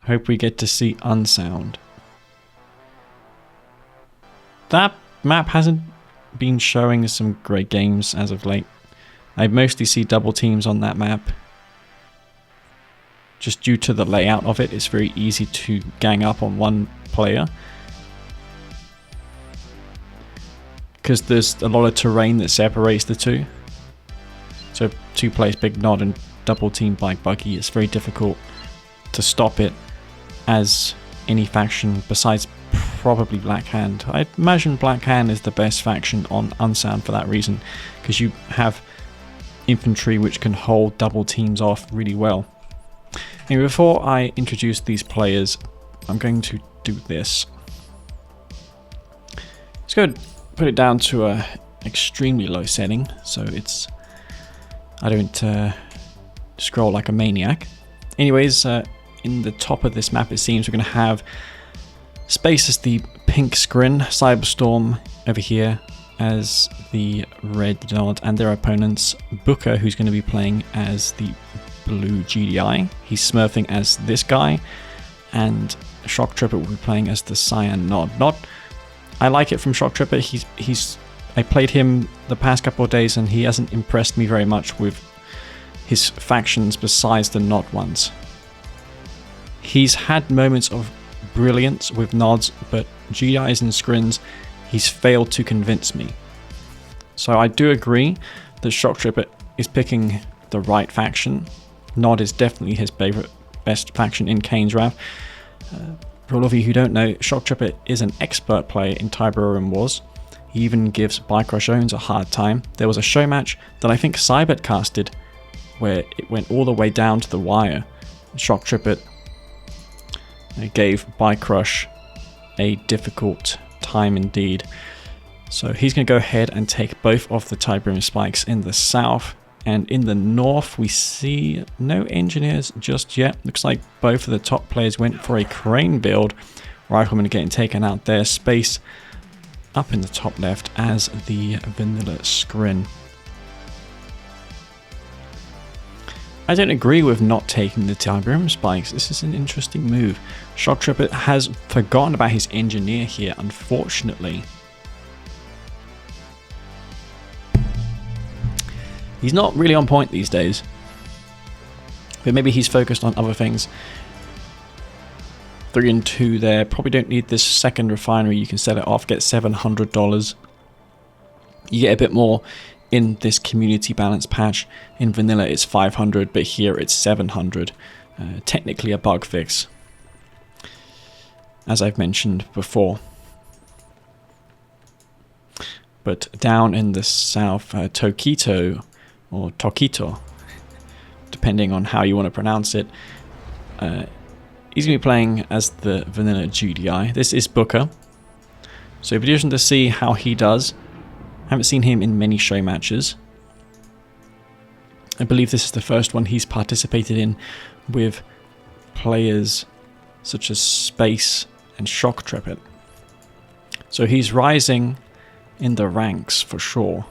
Hope we get to see Unsound. That map hasn't been showing some great games as of late. I mostly see double teams on that map. Just due to the layout of it, it's very easy to gang up on one player. Because there's a lot of terrain that separates the two. So 2 players, Big Nod and double team by Buggy, it's very difficult to stop it as any faction besides probably Black Hand. I imagine Black Hand is the best faction on Unsound for that reason, because you have infantry which can hold double teams off really well. Anyway, before I introduce these players, I'm going to do this. Let's go put it down to a extremely low setting, so it's I don't scroll like a maniac. Anyways, in the top of this map, it seems we're going to have Space as the pink scrin, Cyberstorm over here as the red nod, and their opponents, Booka, who's going to be playing as the blue GDI. He's smurfing as this guy, and Shoktrepet will be playing as the cyan nod. I like it from Shoktrepet. I played him the past couple of days, and he hasn't impressed me very much with his factions besides the nod ones. He's had moments of brilliance with nods, but GIs and scrins, he's failed to convince me. So I do agree that Shoktrepet is picking the right faction. Nod is definitely his best faction in Kane's Wrath. For all of you who don't know, Shoktrepet is an expert player in Tiberium Wars. He even gives Bycrush Owns a hard time. There was a show match that I think Cybert casted where it went all the way down to the wire. Shoktrepet gave Bycrush a difficult time indeed. So he's going to go ahead and take both of the Tiberium spikes in the south. And in the north, we see no engineers just yet. Looks like both of the top players went for a crane build. Rifleman getting taken out there. Space up in the top left as the vanilla scrin. I don't agree with not taking the Tiberium spikes. This is an interesting move. Shoktrepet has forgotten about his engineer here, unfortunately. He's not really on point these days, but maybe he's focused on other things. 3 and 2 there. Probably don't need this second refinery. You can sell it off, get $700. You get a bit more in this community balance patch. In vanilla it's 500, but here it's 700. Technically a bug fix, as I've mentioned before. But down in the south, Tokito, or Tokito, depending on how you want to pronounce it, he's going to be playing as the vanilla GDI. This is Booka, so it'll be interesting to see how he does. I haven't seen him in many show matches. I believe this is the first one he's participated in with players such as Space and Shoktrepet. So he's rising in the ranks for sure.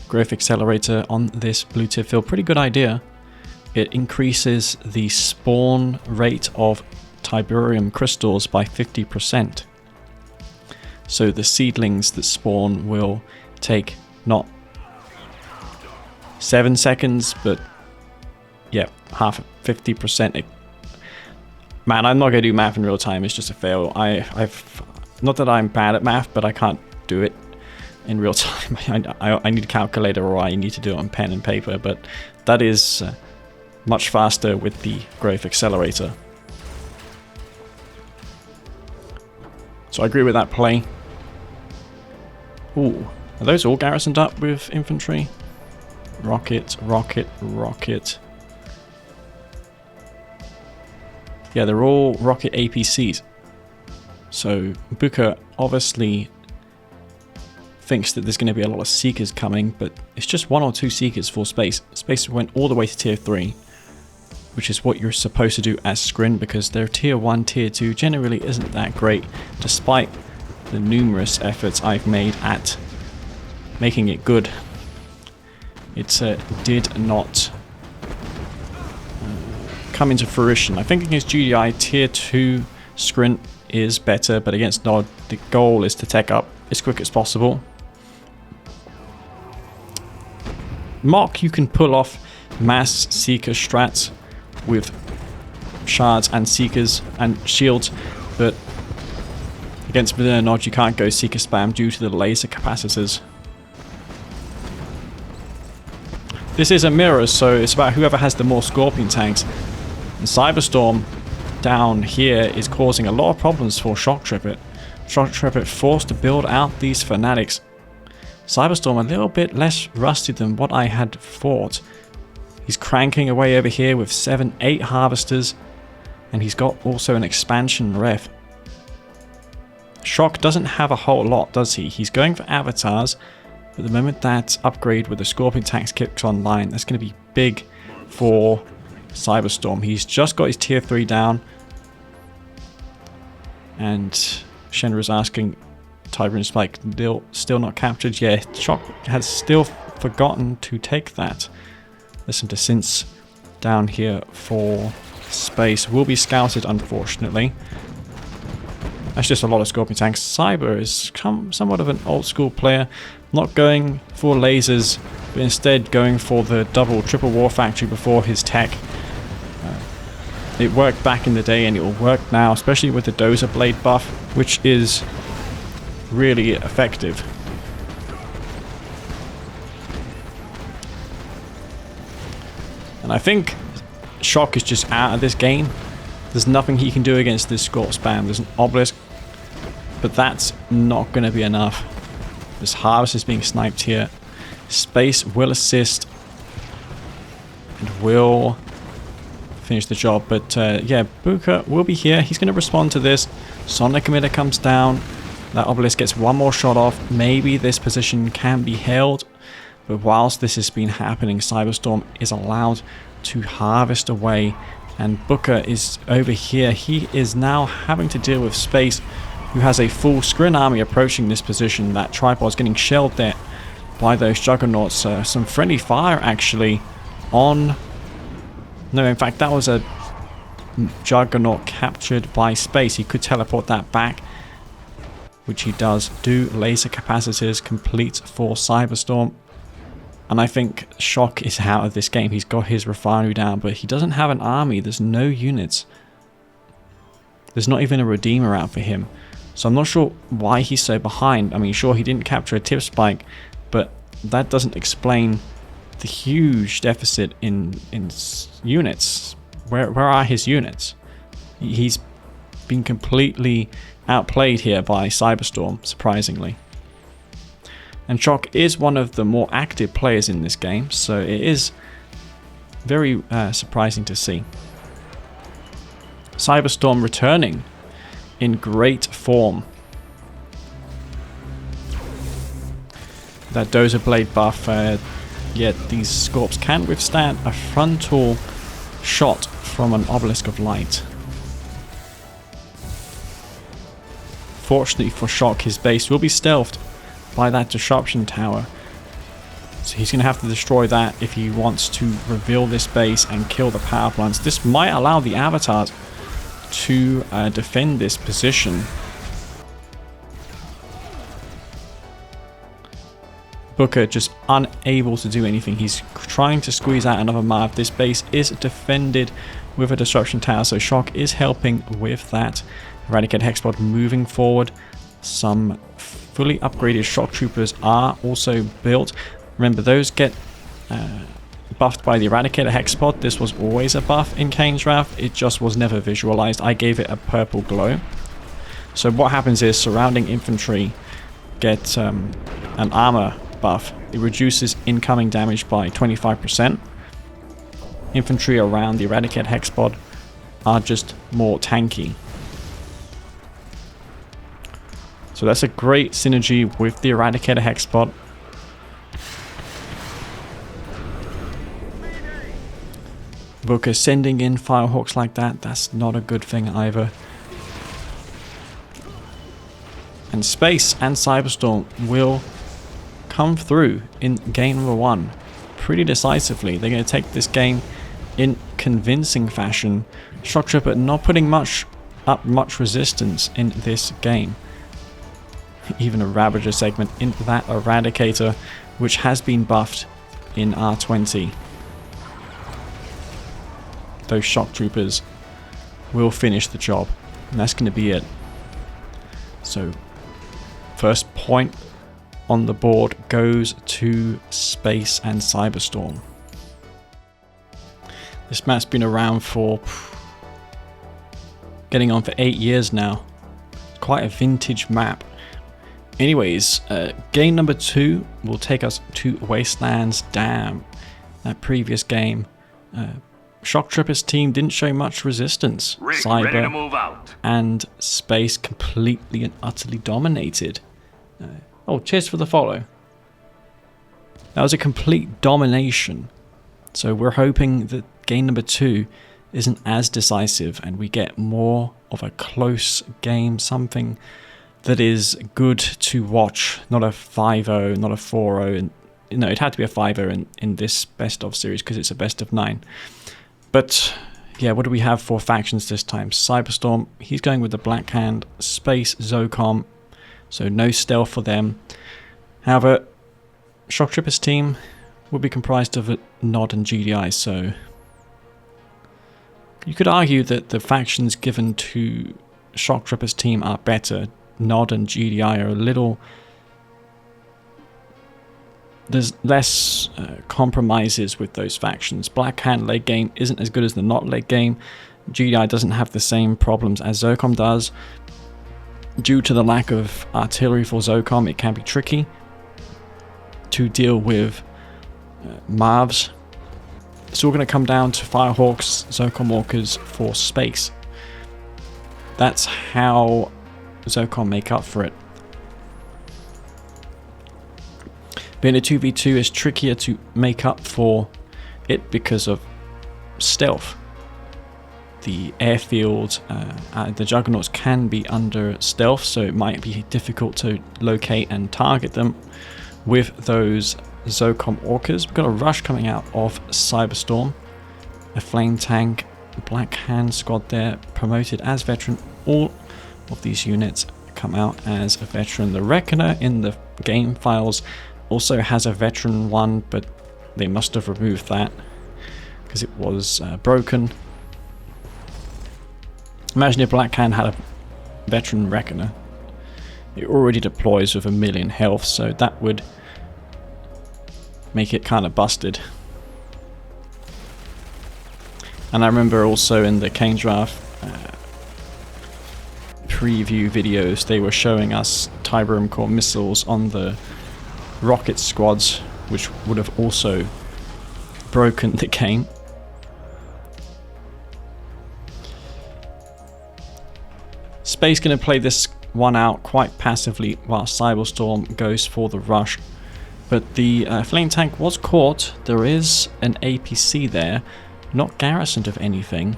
Growth accelerator on this blue tip field, pretty good idea. It increases the spawn rate of Tiberium crystals by 50%. So the seedlings that spawn will take not 7 seconds, but yeah, 50%. Man, I'm not going to do math in real time. It's just a fail. I've not that I'm bad at math, but I can't do it in real time. I need a calculator, or I need to do it on pen and paper. But that is much faster with the growth accelerator. So I agree with that play. Ooh, are those all garrisoned up with infantry? Rocket, rocket, rocket. Yeah, they're all rocket APCs. So Booka obviously thinks that there's going to be a lot of Seekers coming, but it's just 1 or 2 Seekers for Space. Space went all the way to tier 3, which is what you're supposed to do as Scrin, because their tier 1, tier 2 generally isn't that great, despite the numerous efforts I've made at making it good. It did not come into fruition. I think against GDI, tier 2 Scrint is better, but against Nod, the goal is to tech up as quick as possible. Mock, you can pull off mass Seeker strats with shards and Seekers and shields, but against vanilla Nod, you can't go Seeker spam due to the laser capacitors. This is a mirror, so it's about whoever has the more Scorpion tanks. And Cyberstorm down here is causing a lot of problems for Shoktrepet. Shoktrepet forced to build out these fanatics. Cyberstorm a little bit less rusty than what I had thought. He's cranking away over here with 7-8 harvesters, and he's got also an expansion ref. Shok doesn't have a whole lot, does he? He's going for avatars, but the moment that upgrade with the Scorpion tanks kicks online, that's going to be big for Cyberstorm. He's just got his tier 3 down, and Shenra's asking, Tiber Spike still not captured? Yeah, Shok has still forgotten to take that. Listen to Since down here for space. Will be scouted, unfortunately. That's just a lot of Scorpion tanks. Cyber is somewhat of an old school player, not going for lasers, but instead going for the triple war factory before his tech. It worked back in the day and it will work now, especially with the Dozer Blade buff, which is really effective. And I think Shok is just out of this game. There's nothing he can do against this Scorp spam. There's an obelisk, but that's not going to be enough. This harvest is being sniped here. Space will assist and will finish the job, but yeah, Booka will be here. He's going to respond to this. Sonic Emitter comes down. That obelisk gets one more shot off. Maybe this position can be held, but whilst this has been happening, Cyberstorm is allowed to harvest away, and Booka is over here. He is now having to deal with Space, who has a full Scrin army approaching this position. That tripod's getting shelled there by those Juggernauts. Some friendly fire actually on... No, in fact, that was a Juggernaut captured by Space. He could teleport that back, which he does do. Laser capacitors complete for Cyberstorm. And I think Shok is out of this game. He's got his refinery down, but he doesn't have an army. There's no units. There's not even a Redeemer out for him. So I'm not sure why he's so behind. I mean, sure, he didn't capture a tip spike, but that doesn't explain the huge deficit in units. Where are his units? He's been completely outplayed here by Cyberstorm, surprisingly. And Shok is one of the more active players in this game, so it is very surprising to see. Cyberstorm returning in great form. That Dozer Blade buff, yet these Scorps can withstand a frontal shot from an Obelisk of Light. Fortunately for Shok, his base will be stealthed by that disruption tower, so he's going to have to destroy that if he wants to reveal this base and kill the power plants. This might allow the avatars to defend this position. Booka just unable to do anything. He's trying to squeeze out another Marv. This base is defended with a disruption tower, so Shok is helping with that. Eradicate Hexpod moving forward. Some fully upgraded shock troopers are also built. Remember, those get buffed by the Eradicator Hexpod. This was always a buff in Kane's Wrath. It just was never visualized. I gave it a purple glow. So what happens is surrounding infantry get an armor buff. It reduces incoming damage by 25%. Infantry around the Eradicate Hexpod are just more tanky. So that's a great synergy with the Eradicator Hexpod. Booka sending in Firehawks like that, that's not a good thing either. And Space and Cyberstorm will come through in game number 1 pretty decisively. They're going to take this game in convincing fashion. Shoktrepet not putting much resistance in this game. Even a Ravager segment in that Eradicator, which has been buffed in R20. Those shock troopers will finish the job, and that's going to be it. So, first point on the board goes to Space and Cyberstorm. This map's been around for getting on for 8 years now. Quite a vintage map. Anyways, game number 2 will take us to Wasteland's Dam. That previous game, Shoktrepet's team didn't show much resistance. Cyber and Space completely and utterly dominated. Oh, cheers for the follow. That was a complete domination. So we're hoping that game number 2 isn't as decisive and we get more of a close game, something that is good to watch, not a 5-0, not a 4-0. And, you know, it had to be a 5-0 in this best of series because it's a best of 9. But yeah, what do we have for factions this time? Cyberstorm, he's going with the Black Hand. Space, Zocom, so no stealth for them. However, Shoktrepet's team will be comprised of Nod and GDI, so you could argue that the factions given to Shoktrepet's team are better. Nod and GDI are a little... There's less compromises with those factions. Black Hand late game isn't as good as the Nod late game. GDI doesn't have the same problems as Zocom does. Due to the lack of artillery for Zocom, it can be tricky to deal with Marvs. It's all going to come down to Firehawks, Zocom Walkers for space. That's how Zocom make up for it. Being a 2v2 is trickier to make up for it because of stealth. The airfield, the Juggernauts can be under stealth, so it might be difficult to locate and target them with those Zocom Orcas. We've got a rush coming out of Cyberstorm, a flame tank, Black Hand squad there, promoted as veteran. All of these units come out as a veteran. The Reckoner in the game files also has a veteran one, but they must have removed that because it was broken. Imagine if Black Hand had a veteran Reckoner. It already deploys with 1 million health, so that would make it kind of busted. And I remember also in the Kane draft preview videos, they were showing us Tiberium Core missiles on the rocket squads, which would have also broken the game. Space going to play this one out quite passively while Cyberstorm goes for the rush. But the flame tank was caught. There is an APC there, not garrisoned of anything.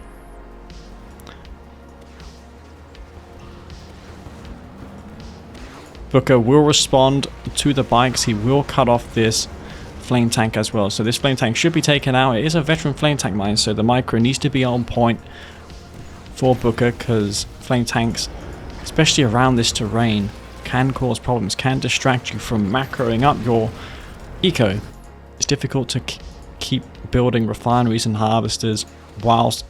Booka will respond to the bikes. He will cut off this flame tank as well. So this flame tank should be taken out. It is a veteran flame tank mine, so the micro needs to be on point for Booka, because flame tanks, especially around this terrain, can cause problems, can distract you from macroing up your eco. It's difficult to keep building refineries and harvesters whilst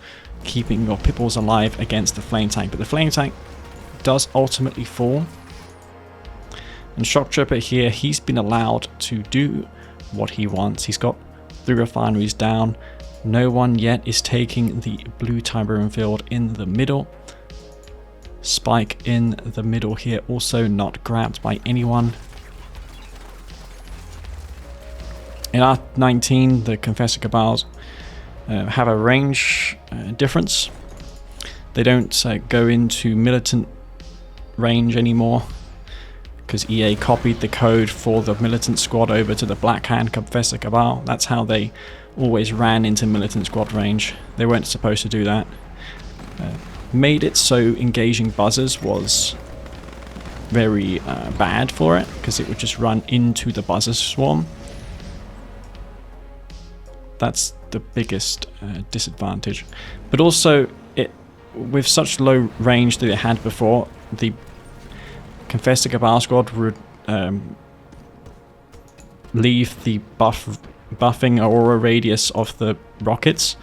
keeping your pipples alive against the flame tank. But the flame tank does ultimately fall. And Shoktrepet here, he's been allowed to do what he wants. He's got 3 refineries down. No one yet is taking the blue Tiberium field in the middle. Spike in the middle here, also not grabbed by anyone. In R19, the Confessor Cabals have a range difference. They don't go into militant range anymore, because EA copied the code for the militant squad over to the Black Hand Confessor Cabal. That's how they always ran into militant squad range. They weren't supposed to do that. Made it so engaging buzzers was very bad for it, because it would just run into the buzzer swarm. That's the biggest disadvantage. But also, with such low range that it had before, the Confessor Cabal squad would leave the buffing aura radius of the rockets,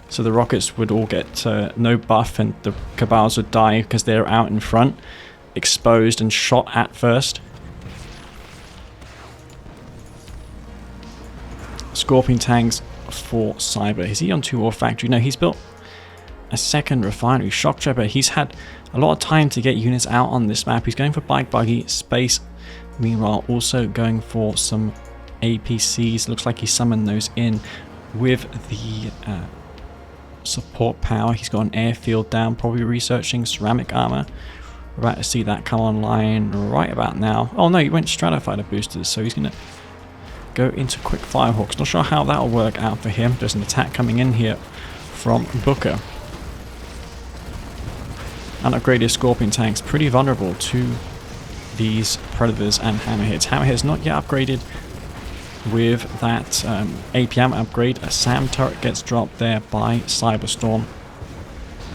so the rockets would all get no buff, and the Cabals would die because they're out in front, exposed and shot at first. Scorpion tanks for Cyber. Is he on 2 ore factory? No, he's built a second refinery. Shoktrepet, he's had a lot of time to get units out on this map. He's going for bike buggy space, meanwhile also going for some APCs. Looks like he summoned those in with the support power. He's got an airfield down, probably researching ceramic armor. We're about to see that come online right about now. Oh no, he went stratified boosters, so he's gonna go into quick firehawks. Not sure how that'll work out for him. There's an attack coming in here from Booka. Unupgraded Scorpion tanks, pretty vulnerable to these Predators and Hammerheads. Hammerheads not yet upgraded with that APM upgrade. A SAM turret gets dropped there by Cyberstorm.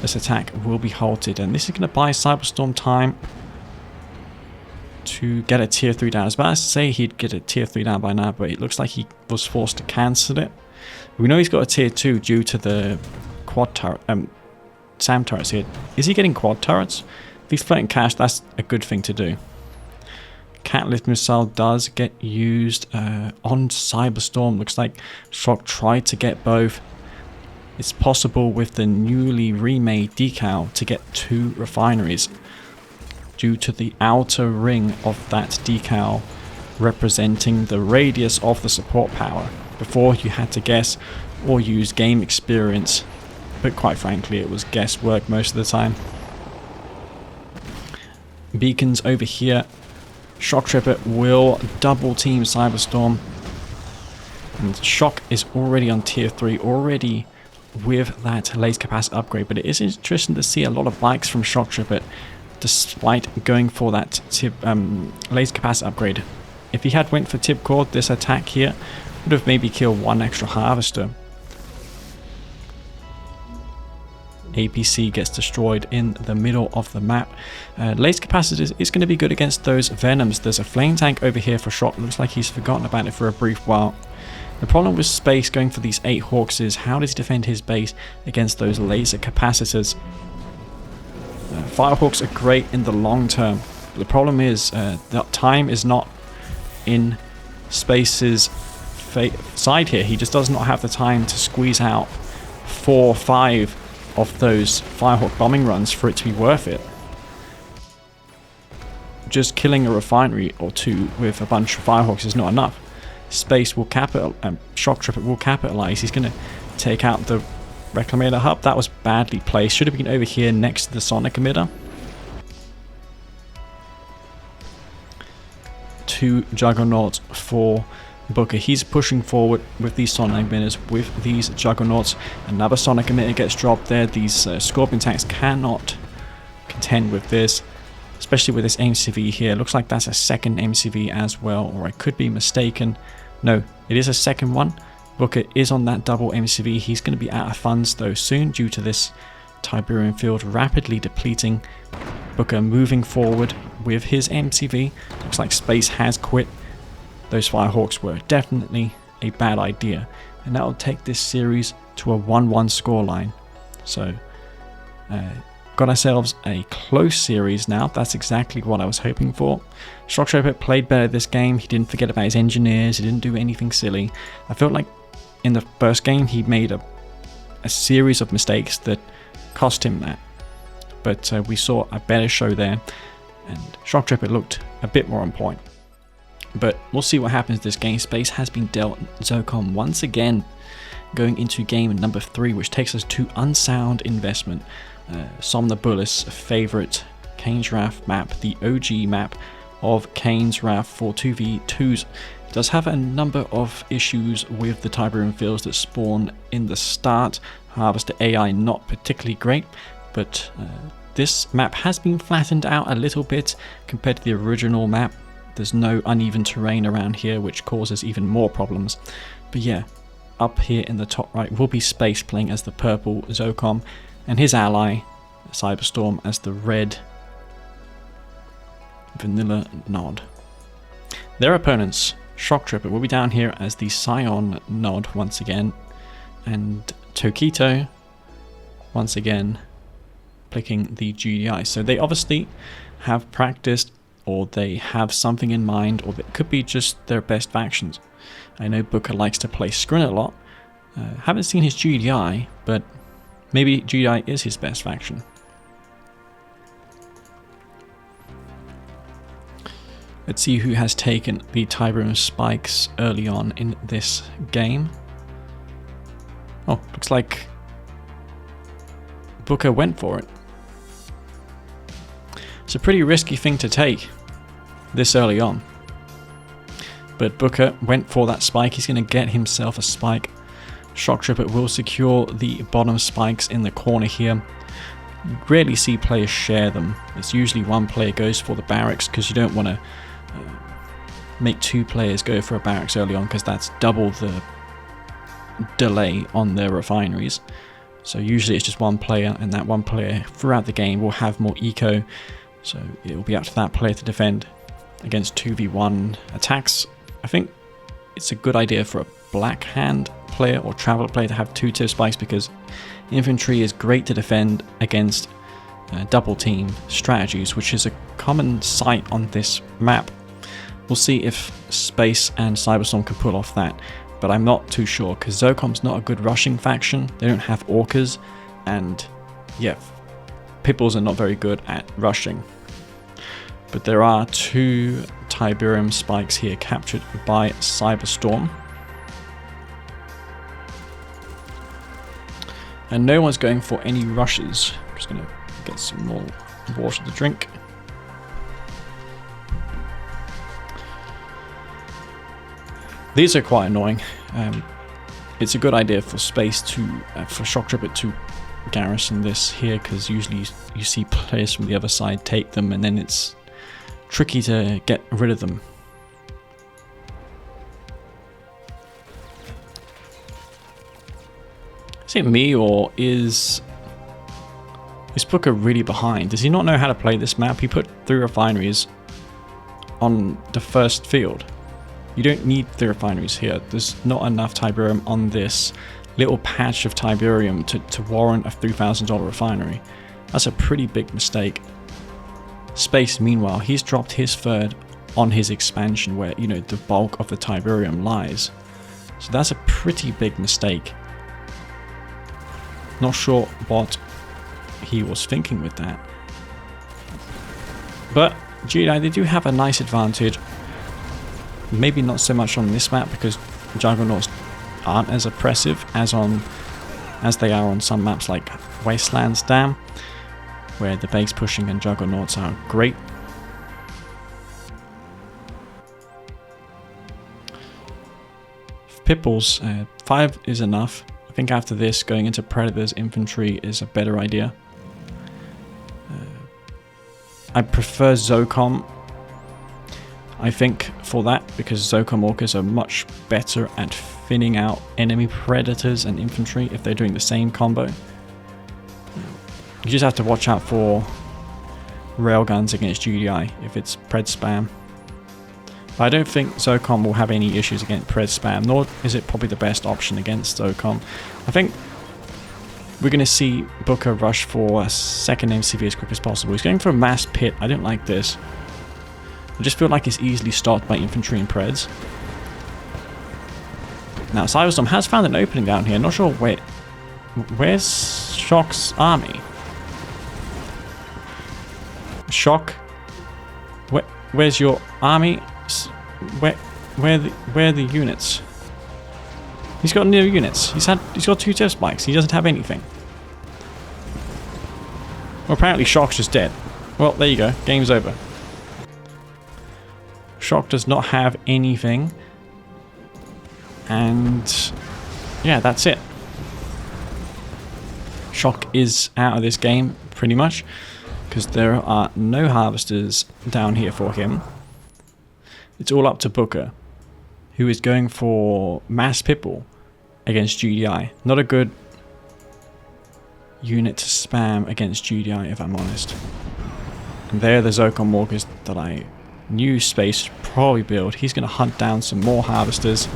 This attack will be halted, and this is going to buy Cyberstorm time to get a tier 3 down. I was about to say he'd get a tier 3 down by now, but it looks like he was forced to cancel it. We know he's got a tier 2 due to the quad turret, SAM turrets here. Is he getting quad turrets? If he's floating cash, that's a good thing to do. Catalyst missile does get used on Cyberstorm. Looks like Shok tried to get both. It's possible with the newly remade decal to get 2 refineries due to the outer ring of that decal representing the radius of the support power. Before, you had to guess or use game experience, but quite frankly it was guesswork most of the time. Beacons over here. Shoktrepet will double team Cyberstorm, and Shok is already on tier 3, already with that laser capacity upgrade. But it is interesting to see a lot of bikes from Shoktrepet despite going for that laser capacity upgrade. If he had went for tip cord, this attack here would have maybe killed 1 extra harvester. APC gets destroyed in the middle of the map. Laser capacitors is going to be good against those Venoms. There's a flame tank over here for Shok. Looks like he's forgotten about it for a brief while. The problem with Space going for these 8 Hawks is how does he defend his base against those laser capacitors? Firehawks are great in the long term. But the problem is that time is not in Space's side here. He just does not have the time to squeeze out 4 or 5 of those Firehawk bombing runs for it to be worth it. Just killing a refinery or 2 with a bunch of Firehawks is not enough. Space will Shoktrepet will capitalize. He's going to take out the Reclamator hub. That was badly placed. Should have been over here next to the Sonic emitter. 2 Juggernauts for Booka. He's pushing forward with these Sonic emitters, with these Juggernauts. Another Sonic emitter gets dropped there. These Scorpion tanks cannot contend with this, especially with this MCV here. Looks like that's a second MCV as well, or I could be mistaken. No, it is a second one. Booka is on that double MCV. He's going to be out of funds though soon due to this Tiberium field rapidly depleting. Booka moving forward with his MCV. Looks like Space has quit. Those Firehawks were definitely a bad idea, and that will take this series to a 1-1 scoreline. So, got ourselves a close series now. That's exactly what I was hoping for. Shoktrepet played better this game. He didn't forget about his engineers. He didn't do anything silly. I felt like in the first game he made a series of mistakes that cost him that. But we saw a better show there, and Shoktrepet looked a bit more on point. But we'll see what happens this game. Space has been dealt Zocom once again, going into game number 3, which takes us to Unsound Investment. Somnambulist's favorite Kane's Wrath map, the OG map of Kane's Wrath for 2v2s. It does have a number of issues with the Tiberium fields that spawn in the start. Harvester AI not particularly great, but this map has been flattened out a little bit compared to the original map. There's no uneven terrain around here, which causes even more problems. But yeah, up here in the top right will be Space playing as the purple Zocom, and his ally, Cyberstorm, as the red Vanilla Nod. Their opponents, Shoktrepet, will be down here as the Scion Nod once again, and Tokito once again picking the GDI. So they obviously have practiced, or they have something in mind, or it could be just their best factions. I know Booka likes to play Skrin a lot. Haven't seen his GDI, but maybe GDI is his best faction. Let's see who has taken the Tiberium spikes early on in this game. Oh, looks like Booka went for it. It's a pretty risky thing to take this early on. But Booka went for that spike. He's going to get himself a spike. Shoktrepet will secure the bottom spikes in the corner here. You rarely see players share them. It's usually one player goes for the barracks, because you don't want to make two players go for a barracks early on, because that's double the delay on their refineries. So usually it's just one player, and that one player throughout the game will have more eco, so it will be up to that player to defend against 2v1 attacks. I think it's a good idea for a black hand player or traveler player to have two tip spikes, because infantry is great to defend against double team strategies, which is a common sight on this map. We'll see if Space and Cyberstorm can pull off that, but I'm not too sure, because Zocom's not a good rushing faction. They don't have Orcas, and yeah, Pipples are not very good at rushing. But there are two Tiberium spikes here captured by Cyberstorm. And no one's going for any rushes. I'm just going to get some more water to drink. These are quite annoying. It's a good idea for Space to, for Shoktrepet to garrison this here, because usually you see players from the other side take them, and then it's tricky to get rid of them. Is it me, or is Booka really behind? Does he not know how to play this map? He put 3 refineries on the first field. You don't need 3 refineries here. There's not enough Tiberium on this little patch of Tiberium to warrant a $3,000 refinery. That's a pretty big mistake. Space, meanwhile, he's dropped his third on his expansion, where, you know, the bulk of the Tiberium lies. So that's a pretty big mistake. Not sure what he was thinking with that. But GDI, they do have a nice advantage. Maybe not so much on this map, because Juggernauts aren't as oppressive as they are on some maps like Wastelands Dam, where the base pushing and Juggernauts are great. Pipples, 5 is enough. I think after this, going into Predators infantry is a better idea. I prefer Zocom, I think, for that, because Zocom Orcas are much better at thinning out enemy Predators and infantry if they're doing the same combo. You just have to watch out for railguns against GDI if it's Pred spam. But I don't think Zocom will have any issues against Pred spam, nor is it probably the best option against Zocom. I think we're going to see Booka rush for a second MCV as quick as possible. He's going for a mass pit. I don't like this. I just feel like it's easily stopped by infantry and Preds. Now, Cyberstorm has found an opening down here. Not sure where's Shok's army? Shok? Where's your army? Where are the units? He's got no units. He's got 2 tip spikes. He doesn't have anything. Well, apparently Shok's just dead. Well, there you go. Game's over. Shok does not have anything. And yeah, that's it. Shok is out of this game, pretty much, because there are no harvesters down here for him. It's all up to Booka, who is going for mass Pipple. against GDI. Not a good unit to spam against GDI, if I'm honest. And there the Zocon Walkers that I knew Space should probably build. He's going to hunt down some more harvesters.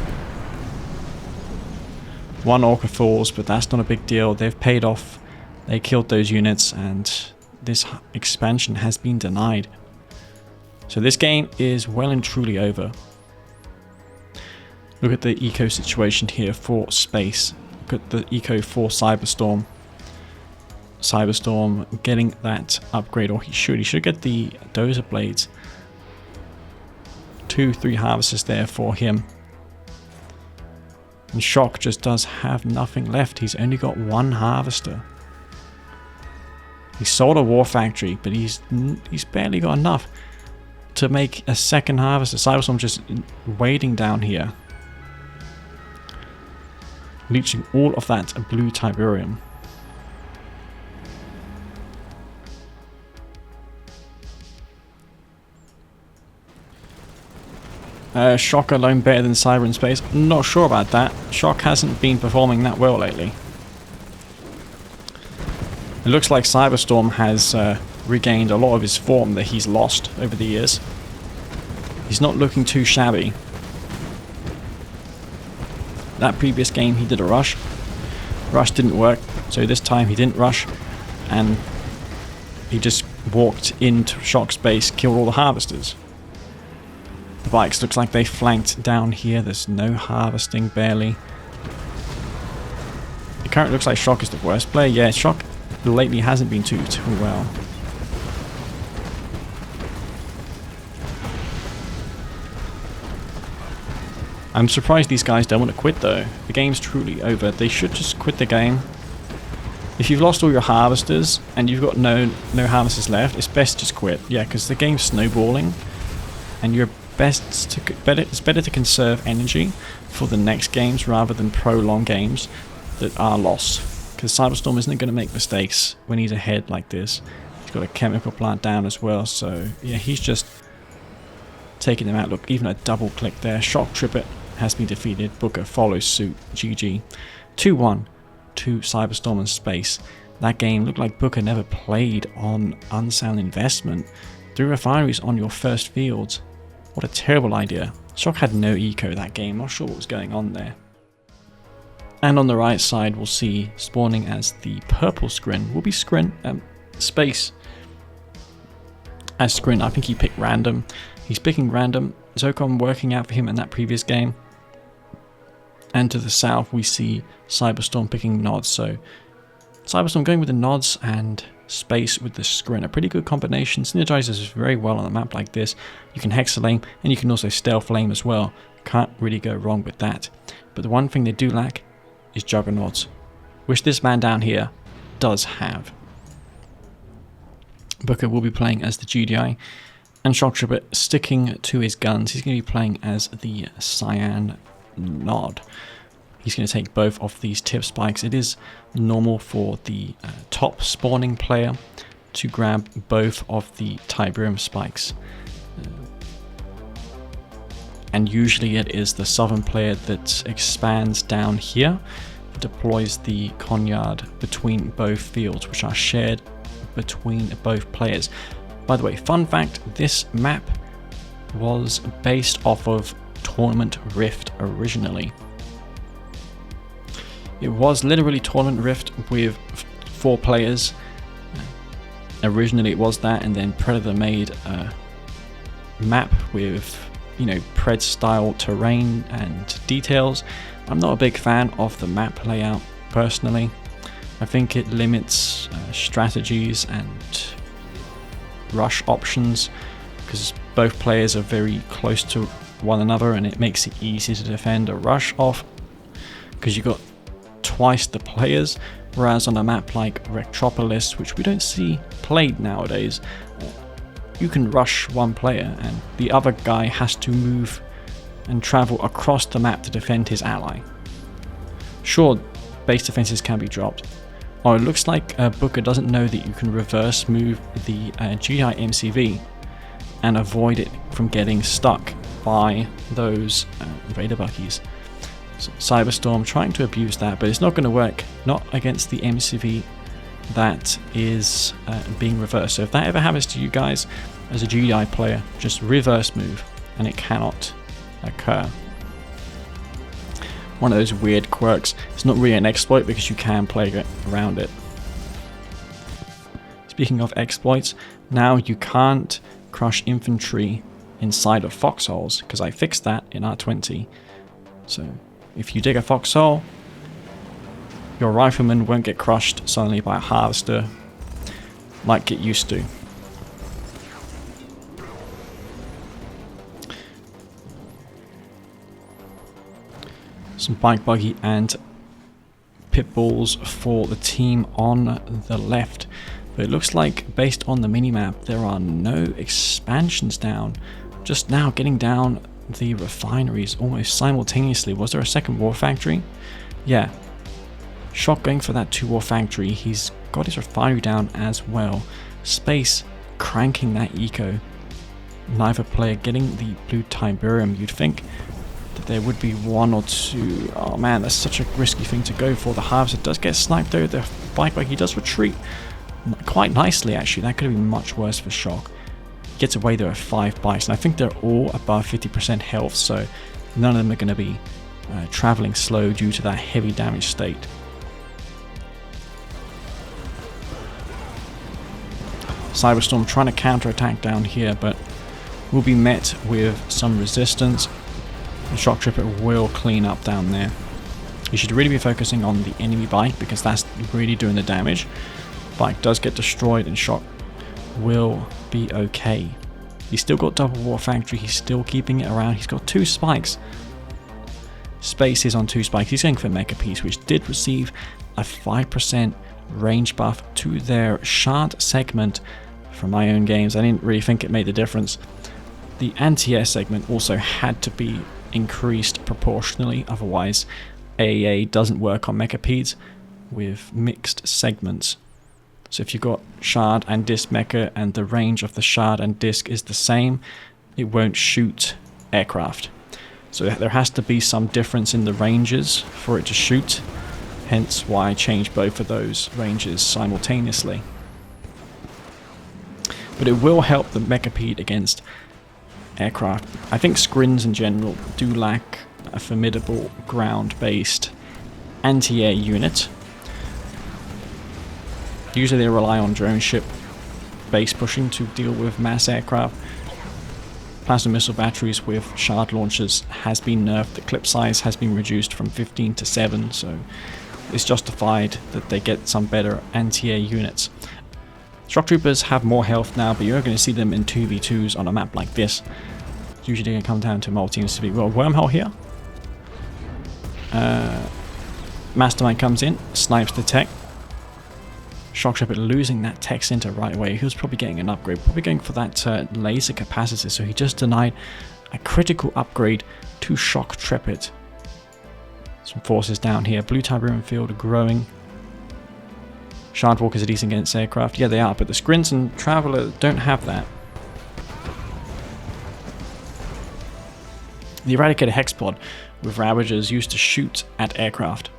One Orca falls, but that's not a big deal. They've paid off. They killed those units, and this expansion has been denied. So this game is well and truly over. Look at the eco situation here for Space. Look at the eco for Cyberstorm. Cyberstorm getting that upgrade, or he should get the dozer blades. 2-3 harvesters there for him. And Shok just does have nothing left. He's only got one harvester. He sold a war factory, but he's barely got enough to make a second harvester. Cyberstorm just waiting down here, leeching all of that blue Tiberium. Shok alone better than Cyber in Space? Not sure about that. Shok hasn't been performing that well lately. It looks like Cyberstorm has regained a lot of his form that he's lost over the years. He's not looking too shabby. That previous game he did a rush. Rush didn't work, so this time he didn't rush, and he just walked into Shok's base, killed all the harvesters. The bikes looks like they flanked down here. There's no harvesting, barely. It currently looks like Shok is the worst player. Yeah, Shok lately hasn't been too well. I'm surprised these guys don't want to quit though. The game's truly over. They should just quit the game. If you've lost all your harvesters and you've got no harvesters left, it's best to just quit. Yeah, because the game's snowballing, and it's better to conserve energy for the next games rather than prolong games that are lost. Because Cyberstorm isn't going to make mistakes when he's ahead like this. He's got a chemical plant down as well, so yeah, he's just taking them out. Look, even a double click there. Shoktrepet has been defeated. Booka follows suit. GG. 2-1 to Cyberstorm and Space. That game looked like Booka never played on unsound investment. 3 refineries on your first fields. What a terrible idea. Shok had no eco that game. Not sure what was going on there. And on the right side, we'll see spawning as the purple Scrin will be Space as Scrin. I think he picked random. He's picking random. Zocon working out for him in that previous game. And to the south, we see Cyberstorm picking nods. So Cyberstorm going with the nods and Space with the Scrin. A pretty good combination. Synergizes very well on a map like this. You can Hexalame and you can also Stealth Flame as well. Can't really go wrong with that. But the one thing they do lack is Juggernauts, which this man down here does have. Booka will be playing as the GDI, and Shoktrepet sticking to his guns. He's going to be playing as the Cyan Nod. He's going to take both of these tip spikes. It is normal for the top spawning player to grab both of the Tiberium spikes. And usually it is the southern player that expands down here, deploys the Conyard between both fields, which are shared between both players. By the way, fun fact, this map was based off of Tournament Rift originally. It was literally Tournament Rift with 4 players. Originally it was that, and then Predator made a map with, you know, Pred style terrain and details. I'm not a big fan of the map layout personally. I think it limits strategies and rush options because both players are very close to one another, and it makes it easy to defend a rush off because you've got twice the players, whereas on a map like Rectropolis, which we don't see played nowadays, you can rush one player and the other guy has to move and travel across the map to defend his ally. Sure, base defenses can be dropped. Oh, it looks like Booka doesn't know that you can reverse move the GI MCV and avoid it from getting stuck by those Raider Buckies. So Cyberstorm trying to abuse that, but it's not going to work. Not against the MCV that is being reversed. So if that ever happens to you guys as a GDI player, just reverse move and it cannot occur. One of those weird quirks. It's not really an exploit because you can play around it. Speaking of exploits, now you can't crush infantry inside of foxholes because I fixed that in R20. So if you dig a foxhole, your rifleman won't get crushed suddenly by a harvester like it used to. Some bike buggy and pit bulls for the team on the left. But it looks like, based on the minimap, there are no expansions down. Just now getting down the refineries almost simultaneously. Was there a second war factory? Yeah. Shok going for that 2-war factory. He's got his refinery down as well. Space cranking that eco. Neither player getting the blue Tiberium. You'd think that there would be 1 or 2. Oh man, that's such a risky thing to go for. The harvester does get sniped though. The bike buggy does retreat quite nicely actually. That could have been much worse for Shok. Gets away there with 5 bikes, and I think they're all above 50% health, so none of them are going to be traveling slow due to that heavy damage state. Cyberstorm trying to counterattack down here, but will be met with some resistance. The Shoktrepet will clean up down there. You should really be focusing on the enemy bike because that's really doing the damage. Bike does get destroyed and Shok will be okay. He's still got double war factory. He's still keeping it around. He's got 2 spikes. Space is on 2 spikes. He's going for Mecha Piece, which did receive a 5% range buff to their shard segment from my own games. I didn't really think it made a difference. The anti-air segment also had to be increased proportionally, otherwise AAA doesn't work on Mecha Peds with mixed segments. So if you've got shard and disc mecha and the range of the shard and disc is the same, it won't shoot aircraft. So there has to be some difference in the ranges for it to shoot, hence why I changed both of those ranges simultaneously. But it will help the Mechapede against aircraft. I think Skrins in general do lack a formidable ground-based anti-air unit. Usually they rely on drone ship base pushing to deal with mass aircraft. Plasma missile batteries with shard launchers has been nerfed. The clip size has been reduced from 15 to 7, so it's justified that they get some better anti-air units. Shoktroopers have more health now, but you're going to see them in 2v2s on a map like this. It's usually going to come down to multi-team speed. Well, wormhole here. Mastermind comes in, snipes the tech. Shoktrepet losing that tech center right away. He was probably getting an upgrade, probably going for that laser capacitor, so he just denied a critical upgrade to Shoktrepet. Some forces down here. Blue Tiberium field growing. Shard walkers are decent against aircraft. Yeah, they are, but the Skrins and Traveler don't have that. The Eradicator Hexpod with Ravagers used to shoot at aircraft,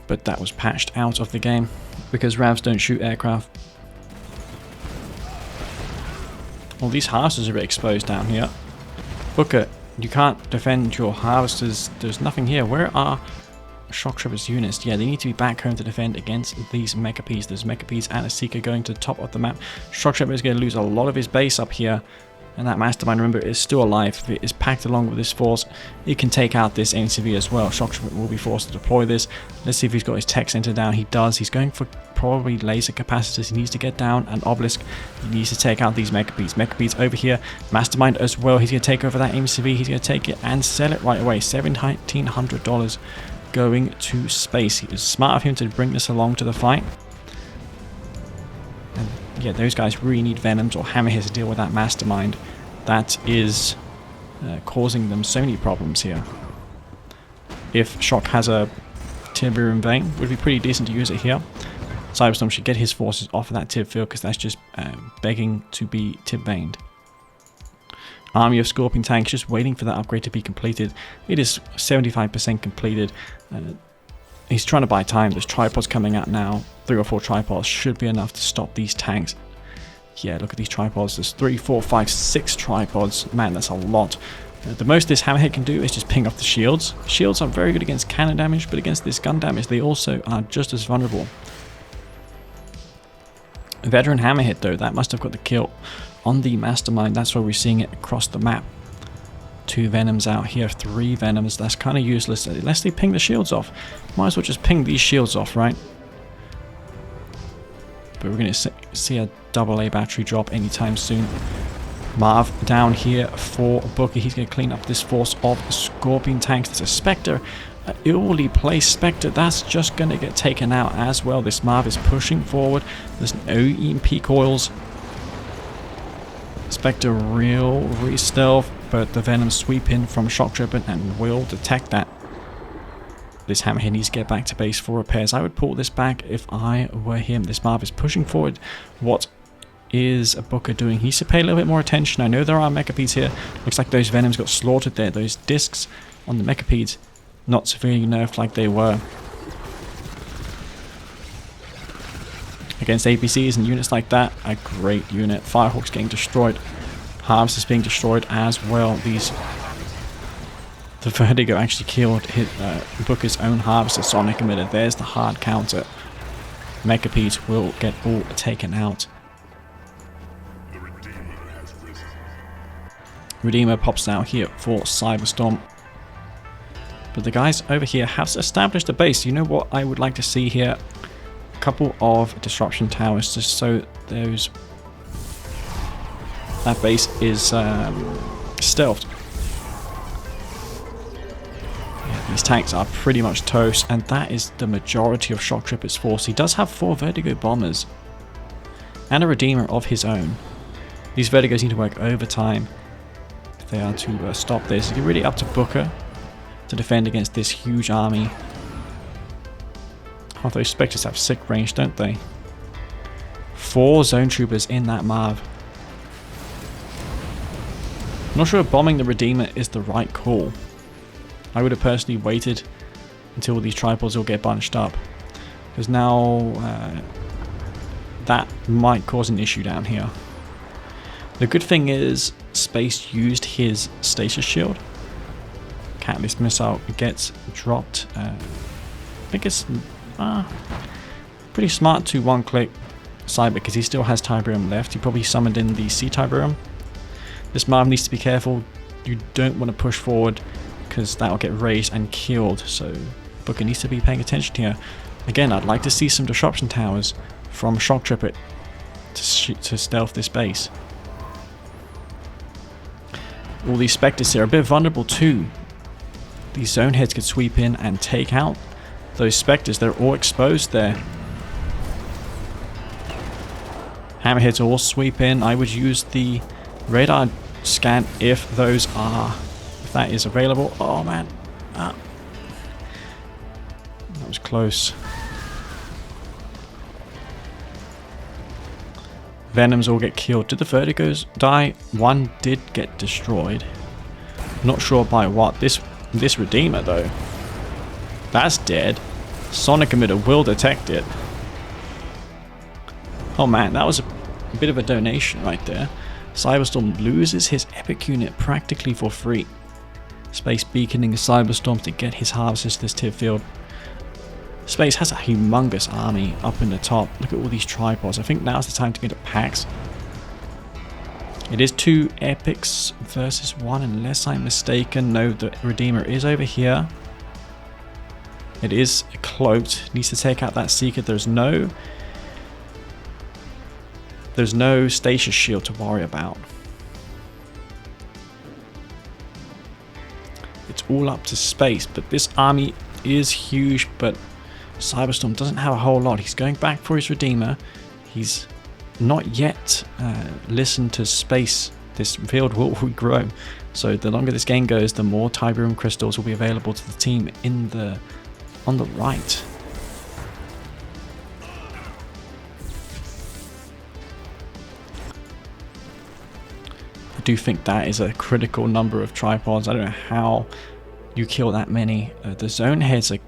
but that was patched out of the game because Ravs don't shoot aircraft. Well, these harvesters are a bit exposed down here. Booka, you can't defend your harvesters. There's nothing here. Where are Shoktrepet's units? Yeah, they need to be back home to defend against these Mechapedes. There's Mechapedes and a Seeker going to the top of the map. Shoktrepet is going to lose a lot of his base up here. And that Mastermind, remember, is still alive. If it is packed along with this force, it can take out this MCV as well. Shoktrepet will be forced to deploy this. Let's see if he's got his tech center down. He does. He's going for probably laser capacitors. He needs to get down an obelisk. He needs to take out these Mechapedes. Mechapedes over here. Mastermind as well. He's going to take over that MCV. He's going to take it and sell it right away. $1,700 going to space. It was smart of him to bring this along to the fight. And yeah, those guys really need Venoms or Hammerheads to deal with that Mastermind. That is causing them so many problems here. If Shok has a Tiberium Vein, it would be pretty decent to use it here. Cyberstorm should get his forces off of that Tib field because that's just begging to be Tib Veined. army of Scorpion tanks just waiting for that upgrade to be completed. It is 75% completed. He's trying to buy time. There's tripods coming out now. 3 or 4 tripods should be enough to stop these tanks. Yeah, look at these tripods. There's 3, 4, 5, 6 tripods. Man, that's a lot. The most this hammerhead can do is just ping off the shields. Shields are very good against cannon damage, but against this gun damage, they also are just as vulnerable. Veteran hammerhead, though, that must have got the kill on the mastermind. That's why we're seeing it across the map. 2 venoms out here, 3 venoms. That's kind of useless unless they ping the shields off. Might as well just ping these shields off, right? But we're going to see a AA battery drop anytime soon. Marv down here for Booka. He's going to clean up this force of Scorpion tanks. There's a Spectre, an illy placed Spectre. That's just going to get taken out as well. This Marv is pushing forward. There's no EMP coils. Spectre real re-stealth, but the Venom sweep in from Shoktrepet and will detect that. This hammerhead needs to get back to base for repairs. I would pull this back if I were him. This Marv is pushing forward. What is Booka doing? He needs to pay a little bit more attention. I know there are Mechapedes here. Looks like those Venoms got slaughtered there. Those discs on the Mechapedes not severely nerfed like they were. Against APCs and units like that, a great unit. Firehawk's getting destroyed. Harvest is being destroyed as well. The Vertigo actually killed Booka's own Harvester Sonic Emitter. There's the hard counter. Mechapedes will get all taken out. Redeemer pops out here for Cyberstorm. But the guys over here have established a base. You know what I would like to see here? A couple of disruption towers just so that base is stealthed. Yeah, these tanks are pretty much toast, and that is the majority of Shoktrepet's force. He does have 4 Vertigo bombers and a Redeemer of his own. These Vertigos need to work overtime if they are to stop this. It's really up to Booka to defend against this huge army. Oh, those Spectres have sick range, don't they? 4 Zone Troopers in that Marv. I'm not sure if bombing the Redeemer is the right call. I would have personally waited until these tripods all get bunched up, because now that might cause an issue down here. The good thing is Space used his stasis shield. Catalyst missile gets dropped. I think it's pretty smart to one-click Cyber because he still has Tiberium left. He probably summoned in the C Tiberium. This Marv needs to be careful. You don't want to push forward because that'll get raised and killed. So Booka needs to be paying attention here. Again, I'd like to see some disruption towers from Shoktrepet to stealth this base. All these Spectres here are a bit vulnerable too. These zone heads could sweep in and take out those Spectres. They're all exposed there. Hammerheads all sweep in. I would use the radar scan if that is available. Oh man, that was close. Venoms all get killed. Did the Vertigos die? One did get destroyed. Not sure by what. This Redeemer though, that's dead. Sonic Emitter will detect it. Oh man, that was a bit of a donation right there. Cyberstorm loses his epic unit practically for free. Space beaconing Cyberstorm to get his harvesters to this tier field. Space has a humongous army up in the top. Look at all these tripods. I think now's the time to get at packs. It is 2 epics versus 1 unless I'm mistaken. No, the Redeemer is over here. It is cloaked. Needs to take out that Seeker. There's no stasis shield to worry about. It's all up to Space, but this army is huge, but Cyberstorm doesn't have a whole lot. He's going back for his Redeemer. He's not yet listened to Space. This field will regrow. So the longer this game goes, the more Tiberium crystals will be available to the team on the right. do think that is a critical number of tripods. I don't know how you kill that many. The zone heads are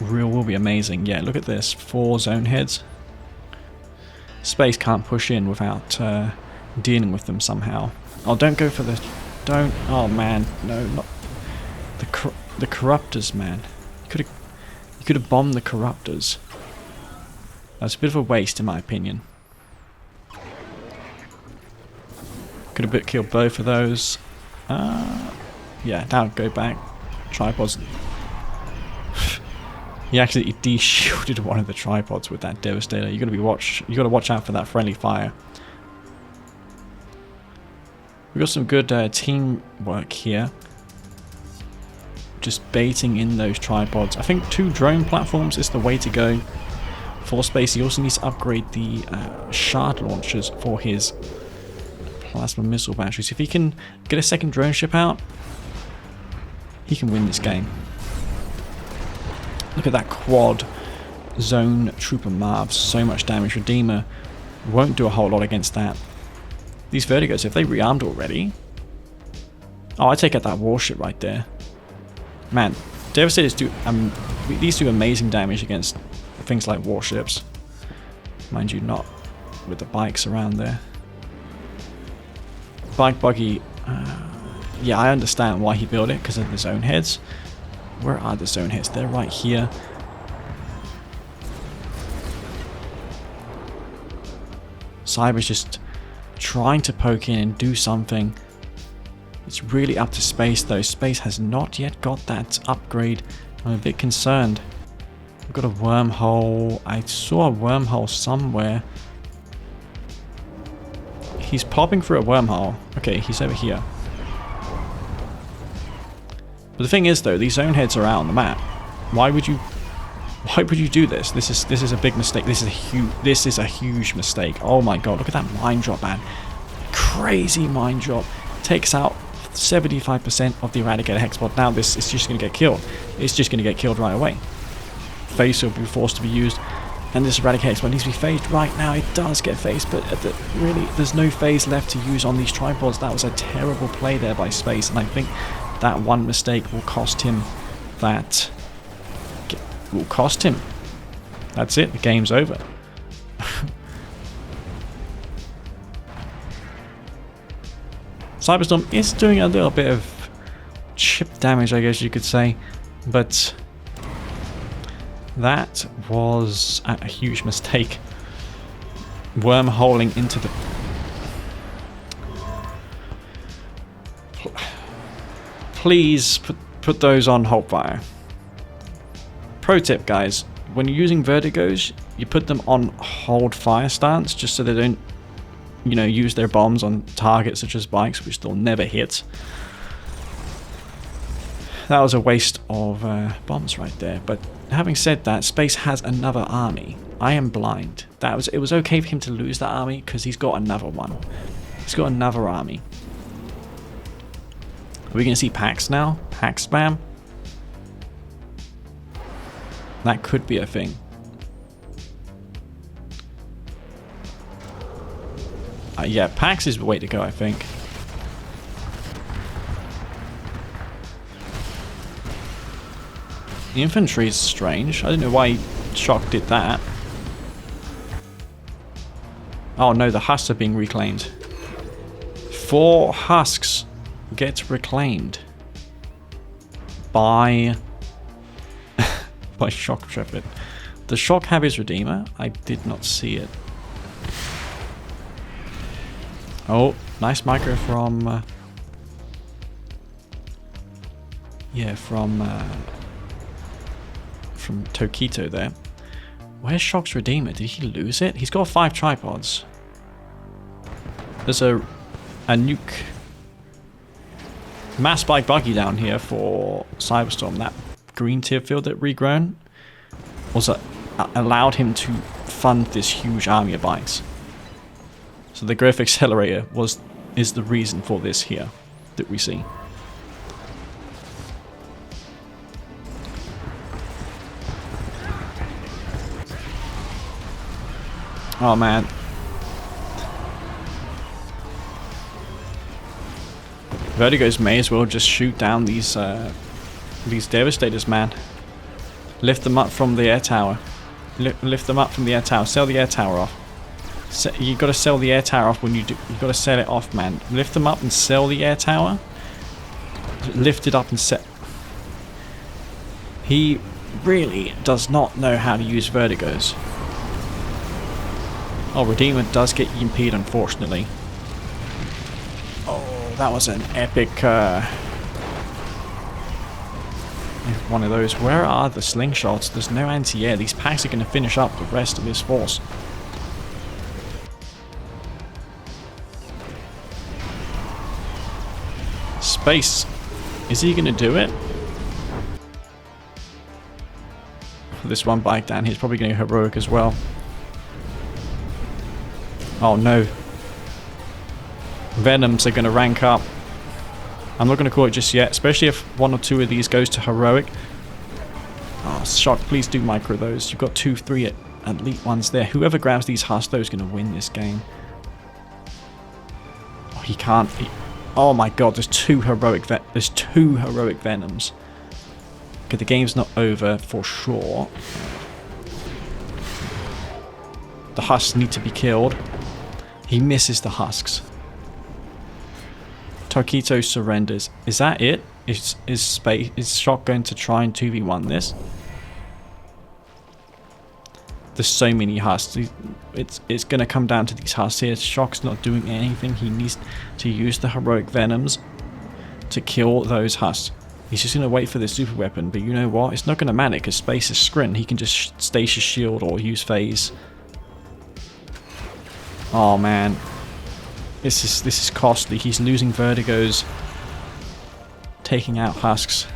will be amazing. Yeah, look at this. 4 zone heads. Space can't push in without dealing with them somehow. Oh, don't go for the... Don't... Oh, man. No, not... The corruptors, man. You could have bombed the corruptors. That's a bit of a waste, in my opinion. Could have killed both of those. Yeah, now go back. Tripods. He actually de-shielded one of the tripods with that devastator. You gotta watch out for that friendly fire. We got some good teamwork here. Just baiting in those tripods. I think 2 drone platforms is the way to go for space. He also needs to upgrade the shard launchers for his plasma missile batteries. If he can get a second drone ship out, he can win this game. Look at that quad zone trooper Marv. So much damage. Redeemer won't do a whole lot against that. These Vertigos, if they rearmed already... Oh, I take out that warship right there. Man, Devastators do... these do amazing damage against things like warships. Mind you, not with the bikes around there. Bike buggy... yeah, I understand why he built it, because of the zone heads. Where are the zone heads? They're right here. Cyber's just trying to poke in and do something. It's really up to Space though. Space has not yet got that upgrade. I'm a bit concerned. We've got a wormhole. I saw a wormhole somewhere. He's popping through a wormhole. Okay, he's over here. But the thing is though, these zone heads are out on the map. Why would you do this? This is a big mistake. This is a huge mistake. Oh my god, look at that mine drop, man. Crazy mine drop. Takes out 75% of the Eradicator hexpod. Now this is just going to get killed. It's just going to get killed right away. Phase will be forced to be used. And this Eradicator hexpod needs to be phased right now. It does get phased, but really, there's no phase left to use on these tripods. That was a terrible play there by Space, and I think that one mistake will cost him that. Will cost him. That's it. The game's over. Cyberstorm is doing a little bit of chip damage, I guess you could say, but that was a huge mistake. Wormholing into the... Please put those on hold fire. Pro tip, guys, when you're using Vertigos, you put them on hold fire stance just so they don't, you know, use their bombs on targets such as bikes, which they'll never hit. That was a waste of bombs right there. But having said that, Space has another army. I am blind. It was okay for him to lose that army because he's got another one. He's got another army. Are we going to see packs now? Pack spam? That could be a thing. Yeah, packs is the way to go, I think. The infantry is strange. I don't know why Shok did that. Oh no, the husks are being reclaimed. 4 husks get reclaimed by Shoktrepet. Does Shok have his Redeemer? I did not see it. Oh, nice micro from yeah, from Tokito there. Where's Shok's Redeemer? Did he lose it? He's got 5 tripods. There's a nuke mass bike buggy down here for Cyberstorm. That green tier field that regrown also allowed him to fund this huge army of bikes. So the growth accelerator is the reason for this here that we see. Oh man. Vertigos may as well just shoot down these Devastators, man. Lift them up from the air tower. Lift them up from the air tower. Sell the air tower off. You got to sell the air tower off when you do. You got to sell it off, man. Lift them up and sell the air tower. Lift it up and set. He really does not know how to use Vertigos. Oh, Redeemer does get EMP'd, unfortunately. Oh, that was an epic one of those. Where are the slingshots? There's no anti-air. These packs are going to finish up the rest of this force. Space. Is he going to do it? This one bike down, he's probably going to heroic as well. Oh no. Venoms are going to rank up. I'm not going to call it just yet, especially if one or two of these goes to heroic. Oh, Shok, please do micro those. You've got 2-3 elite ones there. Whoever grabs these Husto is going to win this game. Oh, he can't. Oh my god, there's two heroic Venoms. Okay, the game's not over for sure. The husks need to be killed. He misses the husks. Tokito surrenders. Is that it? Is Shok going to try and 2v1 this? There's so many husks. It's going to come down to these husks here. Shok's not doing anything. He needs to use the heroic Venoms to kill those husks. He's just going to wait for the super weapon, but you know what? It's not going to matter because space is sprint. He can just stasis shield or use phase. Oh man, this is costly. He's losing Vertigos, taking out husks.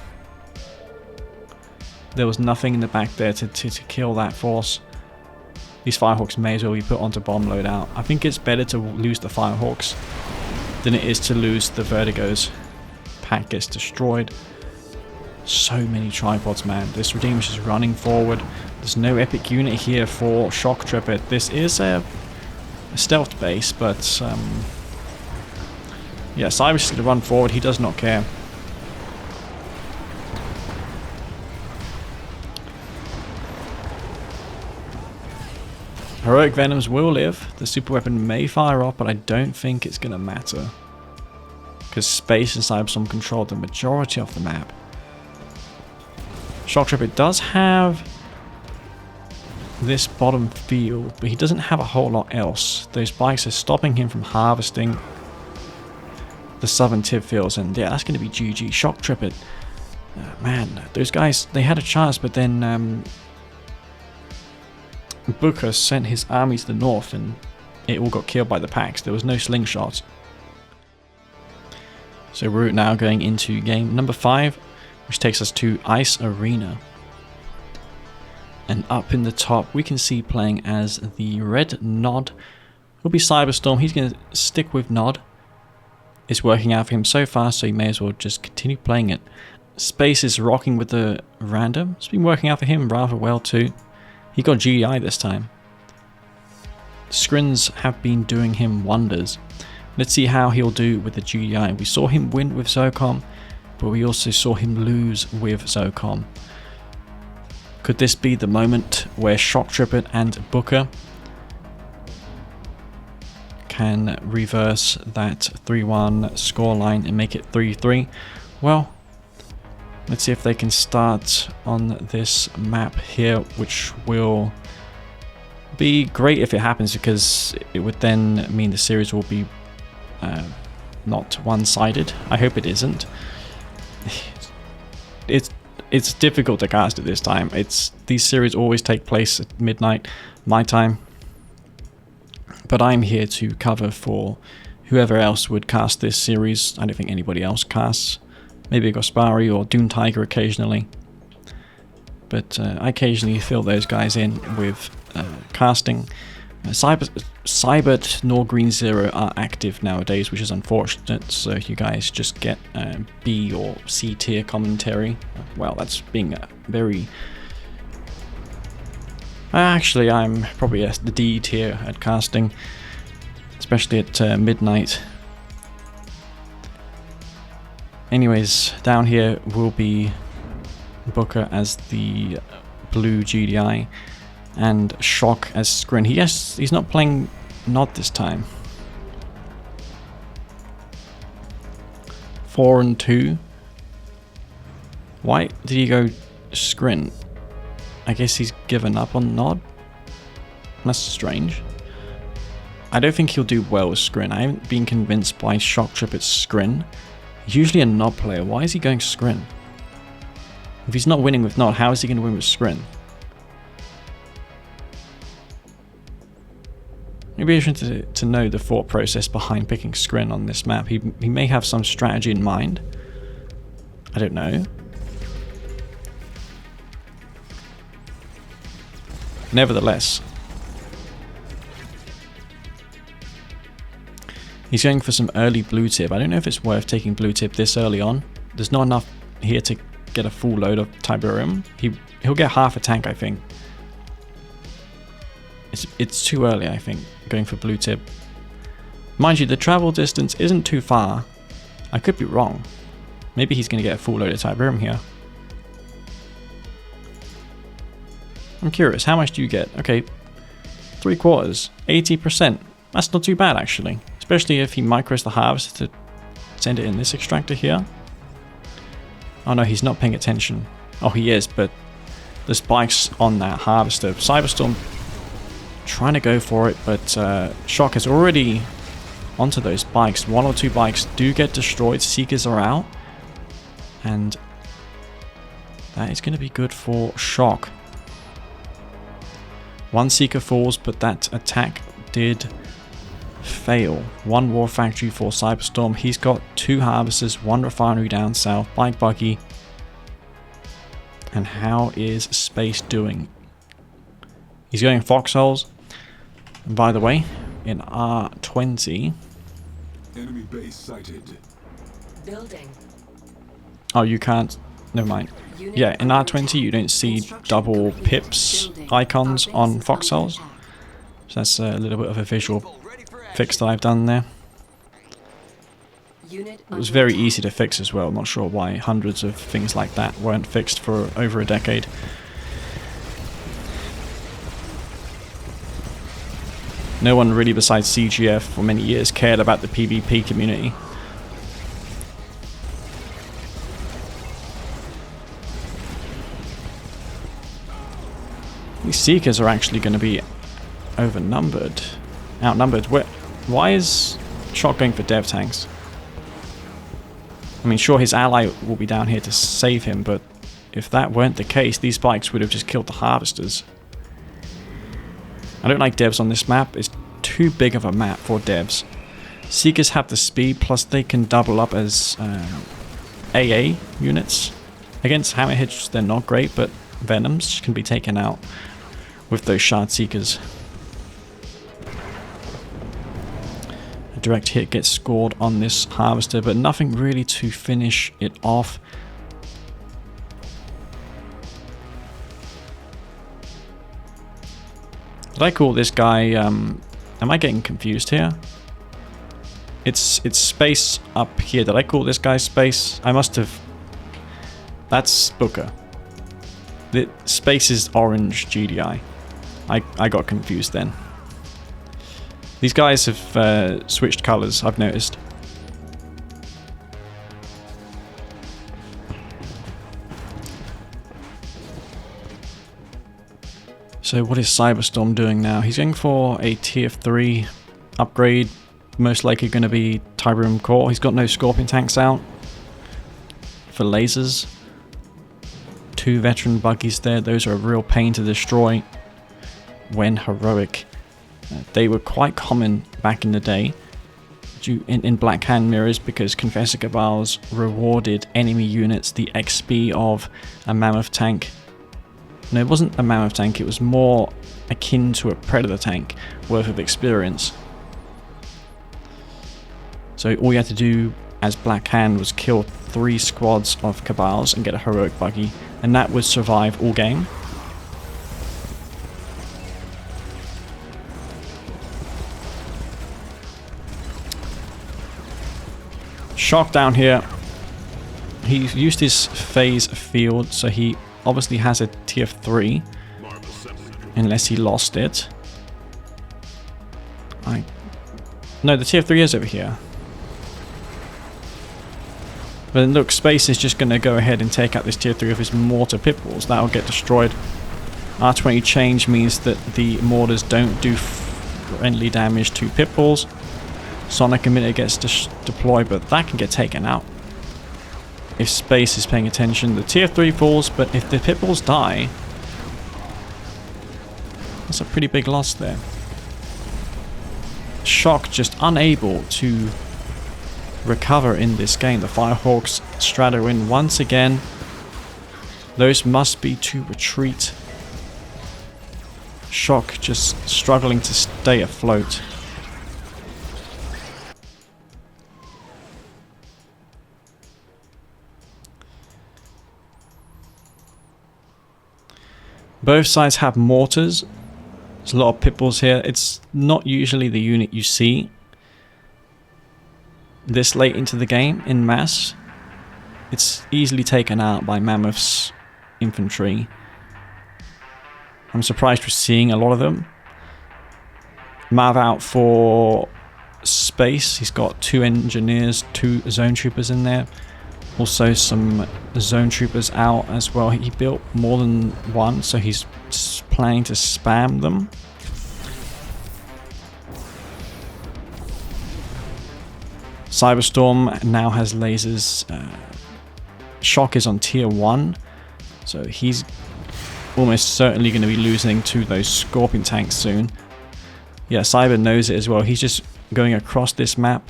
There was nothing in the back there to kill that force. These Firehawks may as well be put onto bomb loadout. I think it's better to lose the Firehawks than it is to lose the Vertigos. Pack gets destroyed. So many tripods, man. This Redeemer's just running forward. There's no epic unit here for Shoktrepet. This is a stealth base, but yeah, Cybers is going to run forward. He does not care. Heroic Venoms will live. The super weapon may fire off, but I don't think it's going to matter because Space and Cyberstorm control the majority of the map. Shoktrepet does have this bottom field, but he doesn't have a whole lot else. Those bikes are stopping him from harvesting the southern tip fields, and yeah, that's going to be GG. Shoktrepet, man, those guys, they had a chance, but then Booka sent his army to the north, and it all got killed by the packs. There was no slingshots. So we're now going into game number 5, which takes us to Ice Arena. And up in the top, we can see playing as the red Nod. Will be Cyberstorm. He's going to stick with Nod. It's working out for him so far, so he may as well just continue playing it. Space is rocking with the random. It's been working out for him rather well too. He got GDI this time. Skrins have been doing him wonders. Let's see how he'll do with the GDI. We saw him win with Zocom, but we also saw him lose with Zocom. Could this be the moment where Shoktrepet and Booka can reverse that 3-1 scoreline and make it 3-3? Well, let's see if they can start on this map here, which will be great if it happens, because it would then mean the series will be not one-sided. I hope it isn't. It's difficult to cast at this time. These series always take place at midnight, my time. But I'm here to cover for whoever else would cast this series. I don't think anybody else casts. Maybe Gospari or Doom Tiger occasionally. But I occasionally fill those guys in with casting. Cybert nor Green Zero are active nowadays, which is unfortunate, so you guys just get B or C tier commentary. Well, that's being very... Actually, I'm probably the D tier at casting, especially at midnight. Anyways, down here will be Booka as the blue GDI and Shok as Scrin. He's not playing Nod this time. 4 and 2. Why did he go Scrin? I guess he's given up on Nod. That's strange. I don't think he'll do well with Scrin. I haven't been convinced by Shoktrepet's Scrin. He's usually a Nod player. Why is he going Scrin? If he's not winning with Nod, how is he going to win with Scrin? It'd be interesting to know the thought process behind picking Scrin on this map. He may have some strategy in mind. I don't know. Nevertheless, he's going for some early blue tip. I don't know if it's worth taking blue tip this early on. There's not enough here to get a full load of Tiberium. He'll get half a tank, I think. It's too early, I think, going for blue tip. Mind you, the travel distance isn't too far. I could be wrong. Maybe he's going to get a full load of Tiberium here. I'm curious, how much do you get? Okay, 3/4, 80%. That's not too bad, actually. Especially if he micros the harvester to send it in this extractor here. Oh no, he's not paying attention. Oh, he is, but the spikes on that harvester. Cyberstorm trying to go for it, but Shok is already onto those bikes. 1 or 2 bikes do get destroyed. Seekers are out. And that is going to be good for Shok. 1 Seeker falls, but that attack did fail. 1 War Factory for Cyberstorm. He's got 2 harvesters, 1 refinery down south, bike buggy. And how is Space doing? He's going foxholes. And by the way, in R20... Enemy base sighted. Building. Oh, you can't... Never mind. Yeah, in R20 you don't see double pips icons on foxholes. So that's a little bit of a visual fix that I've done there. It was very easy to fix as well. I'm not sure why hundreds of things like that weren't fixed for over a decade. No one really besides CGF for many years cared about the PvP community. These Seekers are actually going to be outnumbered. Why is Shok going for dev tanks? I mean, sure, his ally will be down here to save him, but if that weren't the case, these bikes would have just killed the harvesters. I don't like devs on this map. It's too big of a map for devs. Seekers have the speed, plus they can double up as AA units. Against hammerheads, they're not great, but Venoms can be taken out with those shard Seekers. A direct hit gets scored on this harvester, but nothing really to finish it off. Did I call this guy, am I getting confused here? It's Space up here. Did I call this guy Space? I must have. That's Booka. The Space is orange GDI. I got confused then. These guys have switched colors, I've noticed. So what is Cyberstorm doing now? He's going for a tier 3 upgrade. Most likely going to be Tiberium Core. He's got no Scorpion tanks out. For lasers. 2 veteran buggies there. Those are a real pain to destroy when heroic. They were quite common back in the day in Black Hand mirrors because Confessor Cabals rewarded enemy units the XP of a Mammoth tank. No, it wasn't a Mammoth tank, it was more akin to a Predator tank worth of experience. So all you had to do as Black Hand was kill 3 squads of Cabals and get a heroic buggy, and that would survive all game. Shok down here. He's used his phase field, so he obviously has a tier 3. Unless he lost it. No, the tier 3 is over here. But look, Space is just going to go ahead and take out this tier 3 with his mortar pitballs. That'll get destroyed. R20 change means that the mortars don't do friendly damage to pitballs. Sonic emitter gets deployed, but that can get taken out. If Space is paying attention, the tier 3 falls, but if the pitballs die, that's a pretty big loss there. Shok just unable to recover in this game. The Firehawks straddle in once again. Those must be to retreat. Shok just struggling to stay afloat. Both sides have mortars. There's a lot of pitballs here. It's not usually the unit you see this late into the game in mass. It's easily taken out by Mammoth's infantry. I'm surprised we're seeing a lot of them. Mav out for Space. He's got 2 engineers, 2 zone troopers in there. Also some zone troopers out as well. He built more than one, so he's planning to spam them. Cyberstorm now has lasers. Shok is on tier 1, so he's almost certainly going to be losing to those Scorpion tanks soon. Yeah, Cyber knows it as well. He's just going across this map.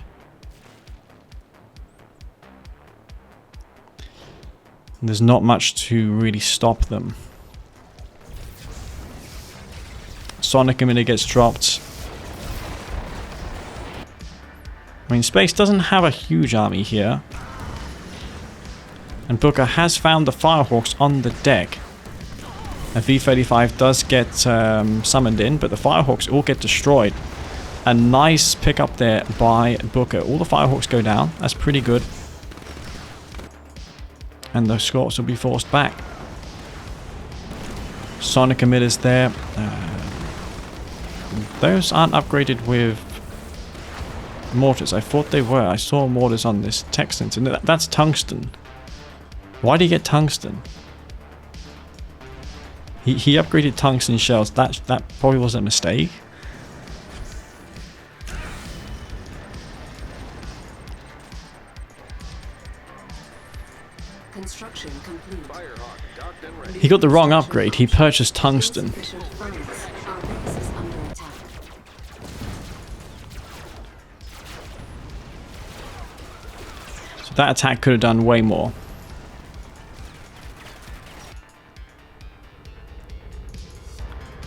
There's not much to really stop them. Sonic emitter gets dropped. I mean, Space doesn't have a huge army here. And Booka has found the Firehawks on the deck. A V-35 does get summoned in, but the Firehawks all get destroyed. A nice pickup there by Booka. All the Firehawks go down. That's pretty good. And the Scorps will be forced back. Sonic emitters there. Those aren't upgraded with mortars. I thought they were. I saw mortars on this Texans, and that's tungsten. Why do you get tungsten? He upgraded tungsten shells. That probably was a mistake. Construction complete. He got the wrong upgrade. He purchased tungsten. So that attack could have done way more.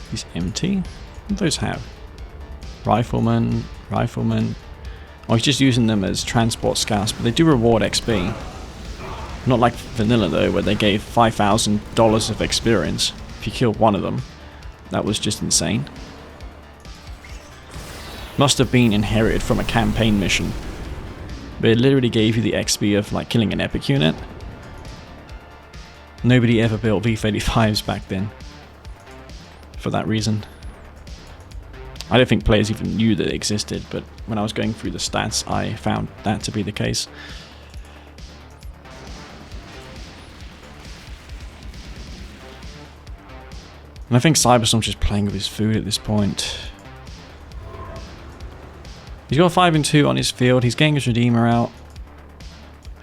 He's empty. What do those have? Rifleman, rifleman. Oh, he's just using them as transport scouts, but they do reward XP. Not like vanilla though, where they gave $5,000 of experience if you killed one of them. That was just insane. Must have been inherited from a campaign mission. But it literally gave you the XP of like killing an epic unit. Nobody ever built V-35s back then. For that reason. I don't think players even knew that it existed, but when I was going through the stats, I found that to be the case. And I think Cyberstorm's just playing with his food at this point. He's got 5 and 2 on his field. He's getting his Redeemer out.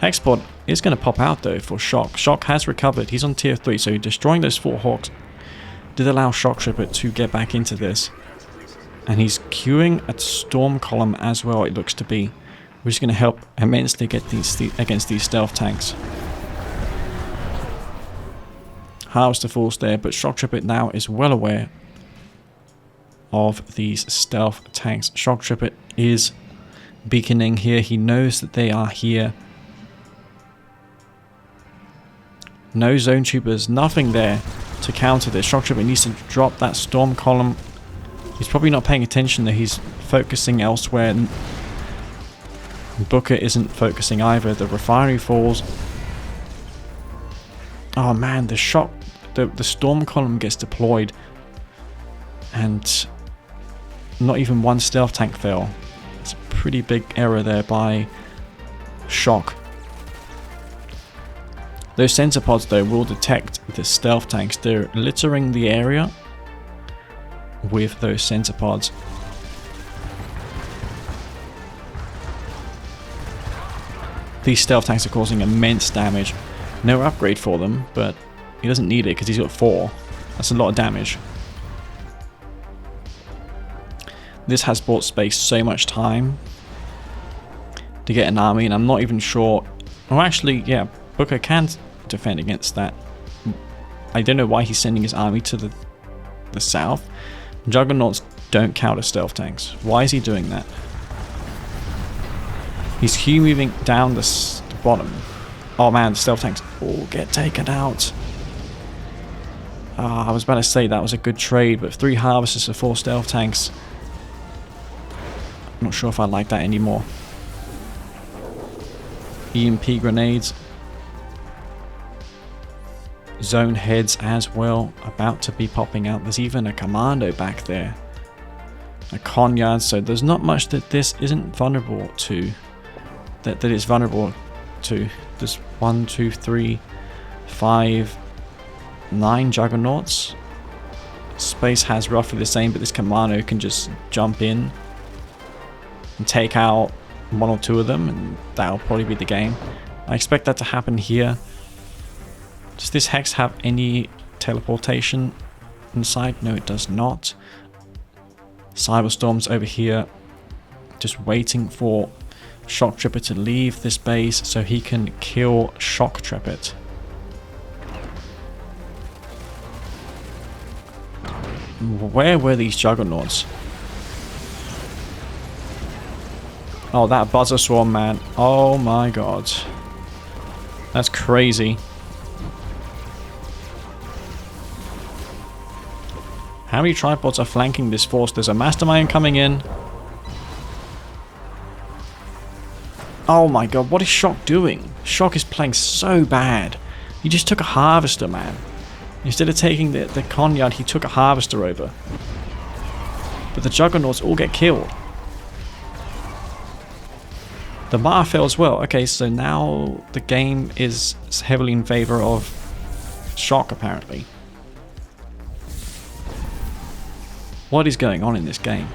Hexpod is going to pop out though for Shok. Shok has recovered. He's on tier 3, so destroying those 4 Hawks did allow Shoktrepet to get back into this. And he's queuing a storm column as well, it looks to be. Which is going to help immensely get against these stealth tanks. Harvester falls there, but Shoktrepet now is well aware of these stealth tanks. Shoktrepet is beaconing here. He knows that they are here. No zone troopers, nothing there to counter this. Shoktrepet needs to drop that storm column. He's probably not paying attention that he's focusing elsewhere. Booka isn't focusing either. The refinery falls. Oh man, the shok, the storm column gets deployed, and not even one stealth tank fell. It's a pretty big error there by Shok. Those sensor pods though will detect the stealth tanks. They're littering the area with those sensor pods. These stealth tanks are causing immense damage. No upgrade for them, but he doesn't need it because he's got 4. That's a lot of damage. This has bought Space so much time to get an army, and I'm not even sure. Well, actually, yeah, Booka can defend against that. I don't know why he's sending his army to the south. Juggernauts don't counter stealth tanks. Why is he doing that? He's Q moving down the bottom. Oh man, the stealth tanks all get taken out. I was about to say that was a good trade, but 3 harvesters for 4 stealth tanks. I'm not sure if I like that anymore. EMP grenades. Zone heads as well, about to be popping out. There's even a commando back there. A Conyard, so there's not much that this isn't vulnerable to. That it's vulnerable to. There's 1, 2, 3, 5, 9 Juggernauts. Space has roughly the same, but this commando can just jump in and take out 1 or 2 of them, and that'll probably be the game. I expect that to happen here. Does this Hex have any teleportation inside? No, it does not. Cyberstorm's over here just waiting for Shoktrepet to leave this base so he can kill Shoktrepet. Where were these Juggernauts? Oh, that buzzer swarm, man. Oh my god. That's crazy. How many tripods are flanking this force? There's a mastermind coming in. Oh my god, what is Shok doing? Shok is playing so bad. He just took a harvester, man. Instead of taking the Conyard, he took a harvester over. But the Juggernauts all get killed. The Mar fell as well. Okay, so now the game is heavily in favor of Shok, apparently. What is going on in this game?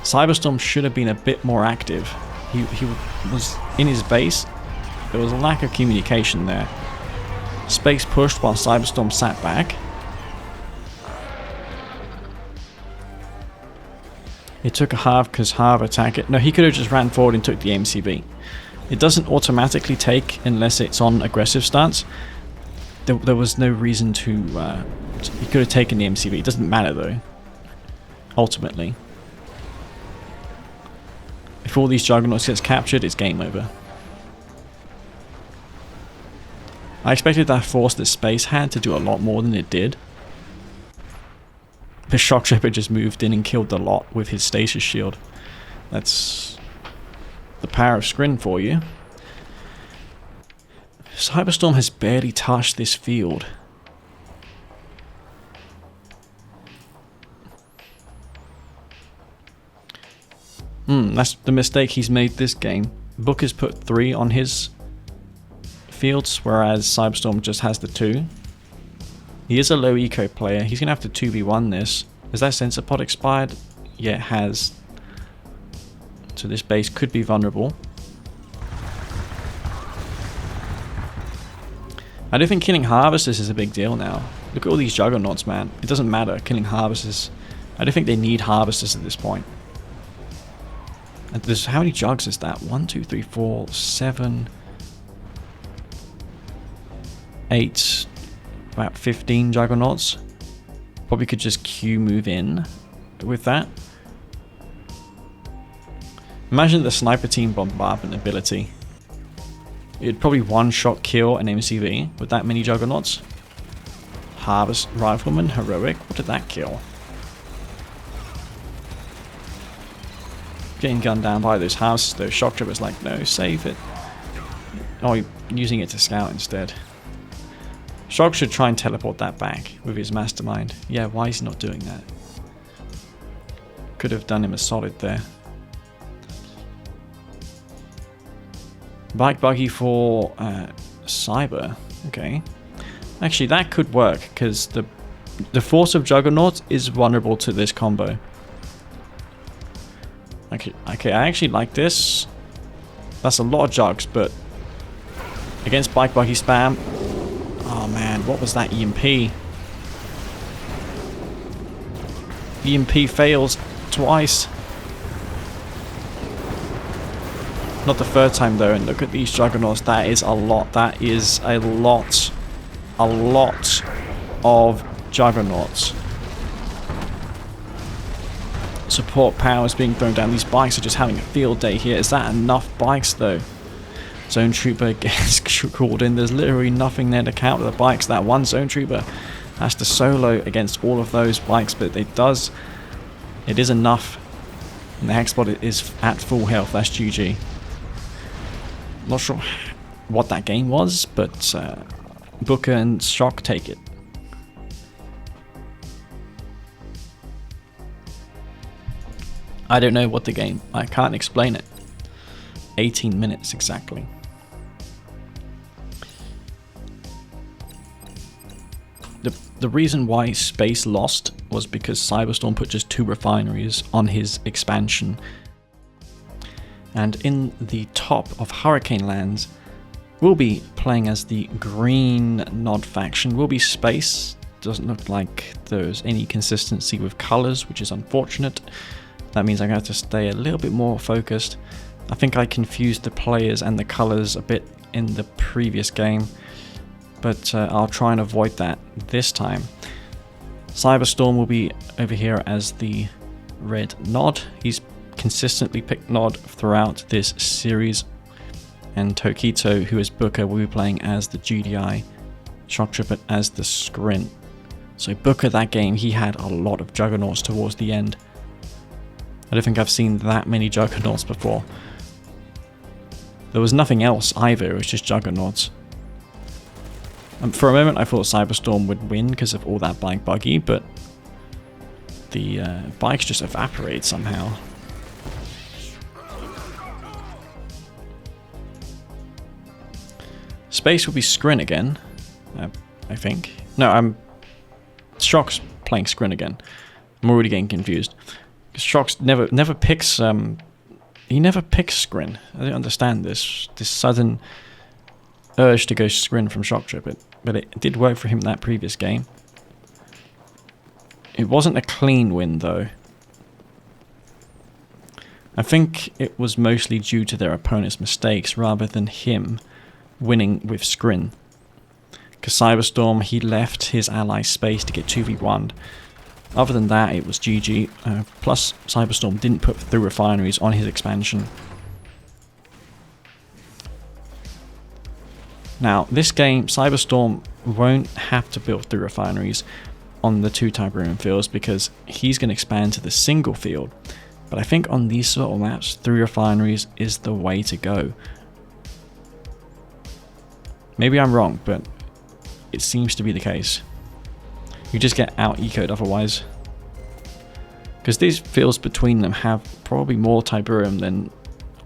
Cyberstorm should have been a bit more active. He was in his base. There was a lack of communication there. Space pushed while Cyberstorm sat back. It took a half because half attack it. No, he could have just ran forward and took the MCB. It doesn't automatically take unless it's on aggressive stance. There was no reason to... he could have taken the MCB. It doesn't matter though. Ultimately. If all these Juggernauts gets captured, it's game over. I expected that force that Space had to do a lot more than it did. But Shoktrepet just moved in and killed the lot with his stasis shield. That's the power of Scrin for you. Cyberstorm has barely touched this field. That's the mistake he's made this game. Booka's put 3 on his fields, whereas Cyberstorm just has the 2. He is a low eco player. He's going to have to 2v1 this. Has that sensor pod expired? Yeah, it has. So this base could be vulnerable. I don't think killing harvesters is a big deal now. Look at all these Juggernauts, man. It doesn't matter killing harvesters. I don't think they need harvesters at this point. And there's, how many jugs is that? 1, 2, 3, 4, 7, 8, about 15 Juggernauts. Probably could just Q move in with that. Imagine the sniper team bombardment ability. It'd probably one-shot kill an MCV with that many Juggernauts. Harvest Rifleman, heroic. What did that kill? Getting gunned down by those houses, though. Shoktrepet's like, no, save it. Oh, you're using it to scout instead. Shok should try and teleport that back with his mastermind. Yeah, why is he not doing that? Could have done him a solid there. Bike buggy for Cyber. Okay. Actually, that could work, because the force of Juggernaut is vulnerable to this combo. Okay, I actually like this. That's a lot of jugs, but against bike buggy spam. Oh man, what was that EMP? EMP fails twice. Not the third time though, and look at these Juggernauts. That is a lot. That is a lot. A lot of Juggernauts. Support power is being thrown down. These bikes are just having a field day here. Is that enough bikes though? Zone Trooper gets called in. There's literally nothing there to counter the bikes. That one Zone Trooper has to solo against all of those bikes, but it is enough. And the Hexbot is at full health. That's GG. Not sure what that game was, but Booka and Shok take it. I don't know what the game. I can't explain it. 18 minutes exactly. The reason why Space lost was because Cyberstorm put just 2 refineries on his expansion. And in the top of Hurricane Lands, we'll be playing as the green Nod faction. Will be Space. Doesn't look like there's any consistency with colors, which is unfortunate. That means I'm going to have to stay a little bit more focused. I think I confused the players and the colors a bit in the previous game, but I'll try and avoid that this time. Cyberstorm will be over here as the red Nod. He's consistently picked Nod throughout this series, and Tokito, who is Booka, will be playing as the GDI, Shoktrepet as the Scrin. So Booka, that game, he had a lot of Juggernauts towards the end. I don't think I've seen that many Juggernauts before. There was nothing else either, it was just Juggernauts. For a moment I thought Cyberstorm would win because of all that bike buggy, but the bikes just evaporate somehow. Space will be Scrin again, I think. No, Shok's playing Scrin again. I'm already getting confused. Shok's never picks he never picks Scrin. I don't understand this sudden urge to go Scrin from Shoktrepet, but it did work for him in that previous game. It wasn't a clean win though. I think it was mostly due to their opponent's mistakes rather than him winning with Scrin. Because Cyberstorm, he left his ally Space to get 2v1'd. Other than that, it was GG. Plus, Cyberstorm didn't put through refineries on his expansion. Now, this game, Cyberstorm won't have to build through refineries on the 2 Tiberium fields because he's going to expand to the single field. But I think on these sort of maps, 3 refineries is the way to go. Maybe I'm wrong, but it seems to be the case. You just get out-ecoed otherwise. Because these fields between them have probably more Tiberium than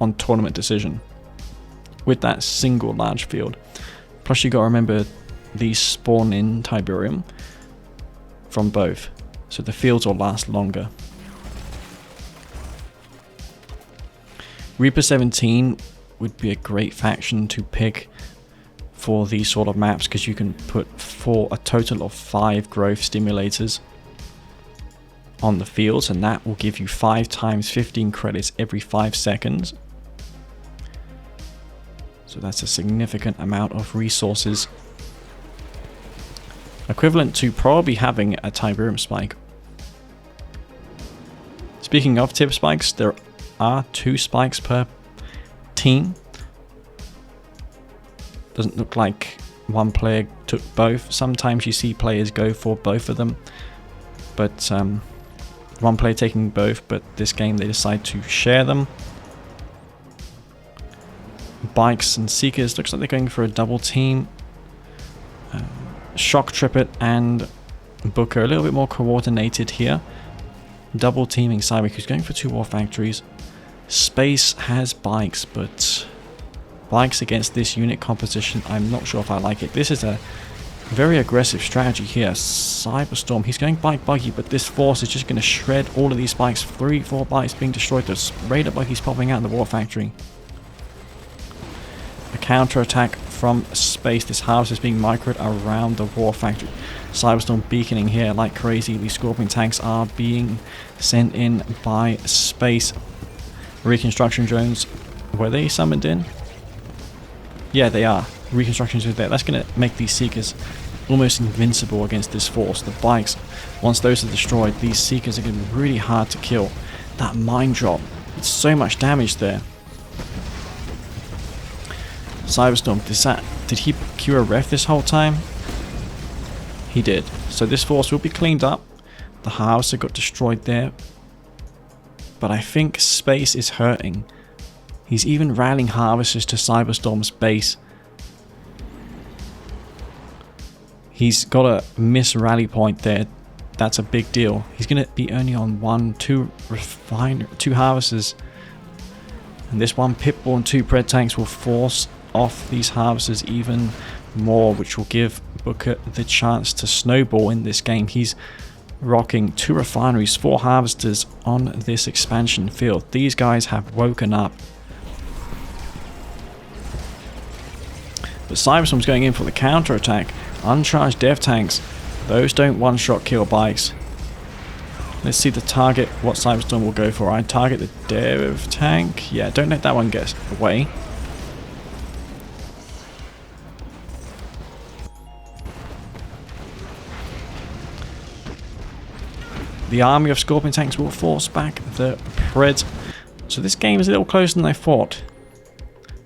on Tournament Decision. With that single large field. Plus you got to remember these spawn in Tiberium from both. So the fields will last longer. Reaper 17 would be a great faction to pick for these sort of maps because you can put a total of 5 growth stimulators on the fields, and that will give you 5 times 15 credits every 5 seconds. So that's a significant amount of resources. Equivalent to probably having a Tiberium spike. Speaking of tip spikes, there are 2 spikes per team. Doesn't look like one player took both. Sometimes you see players go for both of them, but one player taking both, but this game they decide to share them. Bikes and Seekers, looks like they're going for a double team. Shoktrepet and Booka a little bit more coordinated here. Double teaming Cyber, who's going for 2 war factories. Space has bikes, but bikes against this unit composition, I'm not sure if I like it. This is a very aggressive strategy here. Cyberstorm, he's going bike buggy, but this force is just going to shred all of these bikes. 3-4 bikes being destroyed. There's Raider buggies popping out in the war factory. A counter-attack from space. This house is being microed around the war factory. Cyberstorm beaconing here like crazy. These Scorpion tanks are being sent in by space. Reconstruction drones. Were they summoned in? Yeah, they are. Reconstruction drones there. That's going to make these Seekers almost invincible against this force. The bikes, once those are destroyed, these Seekers are going to be really hard to kill. That mine drop. It's so much damage there. Cyberstorm, did he cure a ref this whole time? He did. So this force will be cleaned up. The Howitzer got destroyed there. But I think space is hurting. He's even rallying Harvesters to Cyberstorm's base. He's got a miss rally point there. That's a big deal. He's going to be only on 2 Harvesters. And this one Pitbull and 2 Pred tanks will force off these Harvesters even more, which will give Booka the chance to snowball in this game. He's rocking 2 refineries, 4 Harvesters on this expansion field. These guys have woken up. But Cyberstorm's going in for the counter attack. Uncharged dev tanks. Those don't one-shot kill bikes. Let's see the target, what Cyberstorm will go for. I target the dev tank. Yeah, don't let that one get away. The army of Scorpion tanks will force back the Preds. So this game is a little closer than I thought.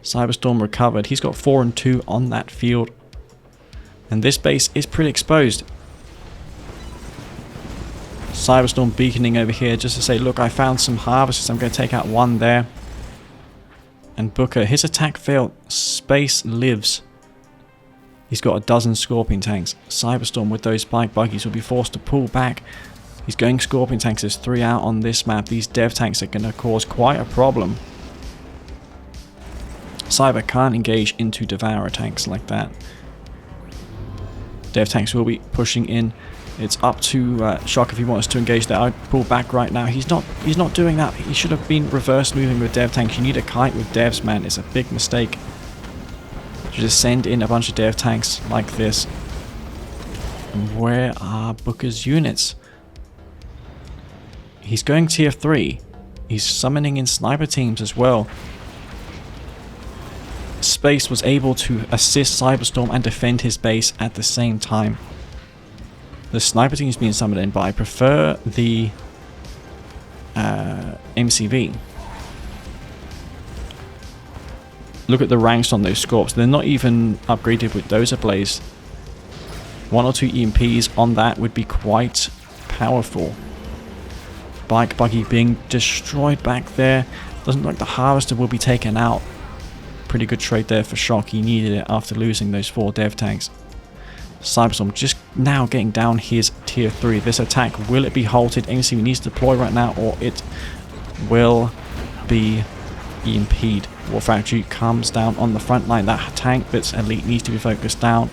Cyberstorm recovered. He's got 4 and 2 on that field. And this base is pretty exposed. Cyberstorm beaconing over here just to say, look, I found some Harvesters. I'm going to take out 1 there. And Booka, his attack failed. Space lives. He's got a dozen Scorpion tanks. Cyberstorm with those bike buggies will be forced to pull back. He's going Scorpion tanks. There's 3 out on this map. These dev tanks are going to cause quite a problem. Cyber can't engage into Devourer tanks like that. Dev tanks will be pushing in. It's up to Shok if he wants to engage there. I'd pull back right now. He's not doing that. He should have been reverse moving with dev tanks. You need a kite with devs, man. It's a big mistake. You just send in a bunch of dev tanks like this. And where are Booka's units? He's going tier 3. He's summoning in sniper teams as well. Space was able to assist Cyberstorm and defend his base at the same time. The sniper team is being summoned in, but I prefer the MCV. Look at the ranks on those Scorps. They're not even upgraded with those ablaze. 1 or 2 EMPs on that would be quite powerful. Bike buggy being destroyed back there. Doesn't look like the Harvester will be taken out. Pretty good trade there for Shok. He needed it after losing those 4 dev tanks. Cyberstorm just now getting down his tier 3. This attack, will it be halted? MCV needs to deploy right now, or it will be EMP'd. War Factory comes down on the front line. That tank that's elite needs to be focused down.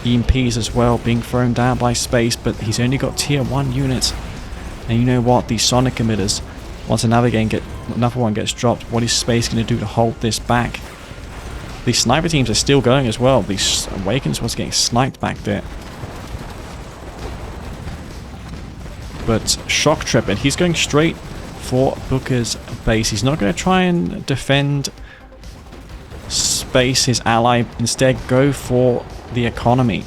EMPs as well being thrown down by space, but he's only got tier 1 units. And you know what? These sonic emitters, once another one gets dropped, what is space going to do to hold this back? These sniper teams are still going as well. These Awakens was getting sniped back there. But Shoktrepet, he's going straight for Booka's base. He's not going to try and defend space, his ally. Instead, go for the economy.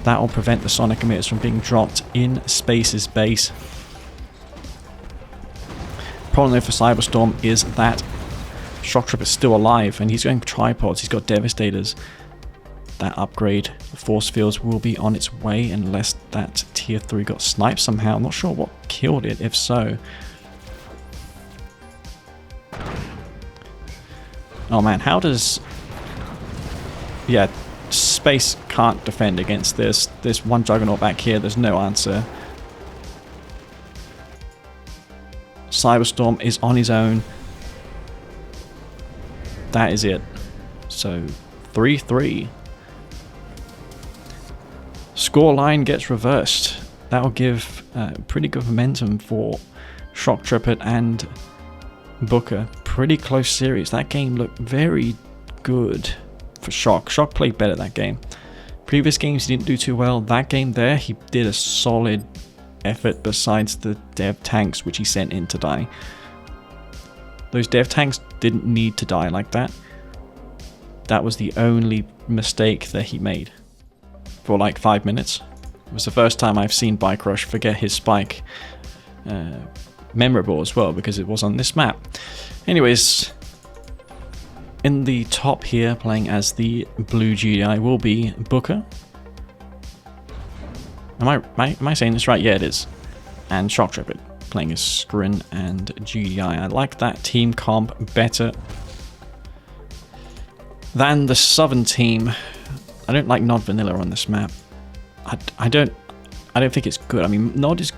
That will prevent the sonic emitters from being dropped in space's base. Problem there for Cyberstorm is that Shoktrepet is still alive, and he's going tripods. He's got Devastators. That upgrade, force fields, will be on its way unless that tier 3 got sniped somehow. I'm not sure what killed it, if so. Oh man, how does... Yeah, Space can't defend against this. There's one Juggernaut back here. There's no answer. Cyberstorm is on his own. That is it. So 3-3. Scoreline gets reversed. That'll give pretty good momentum for Shoktrepet and Booka. Pretty close series. That game looked very good for Shok. Shok played better that game. Previous games he didn't do too well. That game there, he did a solid effort besides the dev tanks which he sent in to die. Those dev tanks didn't need to die like that. That was the only mistake that he made for like 5 minutes. It was the first time I've seen Bike Rush forget his spike. Memorable as well because it was on this map. Anyways, in the top here playing as the blue GDI will be Booka. Am I saying this right? Yeah, it is. And Shoktrepet playing as Skrin and GDI. I like that team comp better than the southern team. I don't like Nod Vanilla on this map. I don't think it's good. I mean, Nod is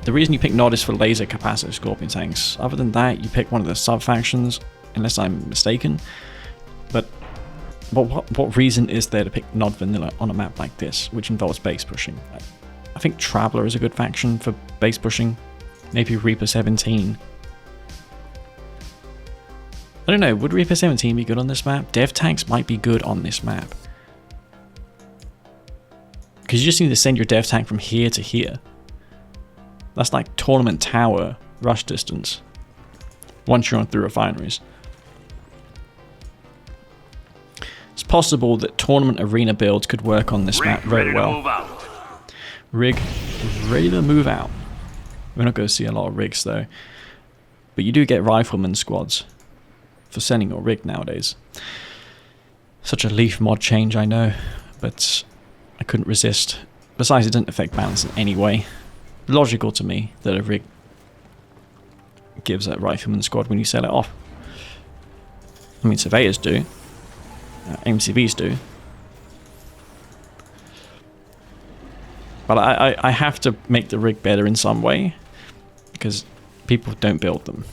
the reason you pick Nod is for laser capacitor scorpion tanks. Other than that, you pick one of the sub factions, unless I'm mistaken. But what reason is there to pick Nod Vanilla on a map like this, which involves base pushing? I think Traveler is a good faction for base pushing. Maybe Reaper 17. I don't know, would Reaper 17 be good on this map? Dev tanks might be good on this map. Because you just need to send your dev tank from here to here. That's like tournament tower rush distance. Once you're on through refineries. It's possible that tournament arena builds could work on this map very well. Rig ready to move out. We're not going to see a lot of rigs though. But you do get rifleman squads for sending your rig nowadays. Such a Leaf mod change, I know. But I couldn't resist. Besides, it doesn't affect balance in any way. Logical to me that a rig gives a rifleman squad when you sell it off. I mean, surveyors do. MCVs do. But I have to make the rig better in some way. Because people don't build them.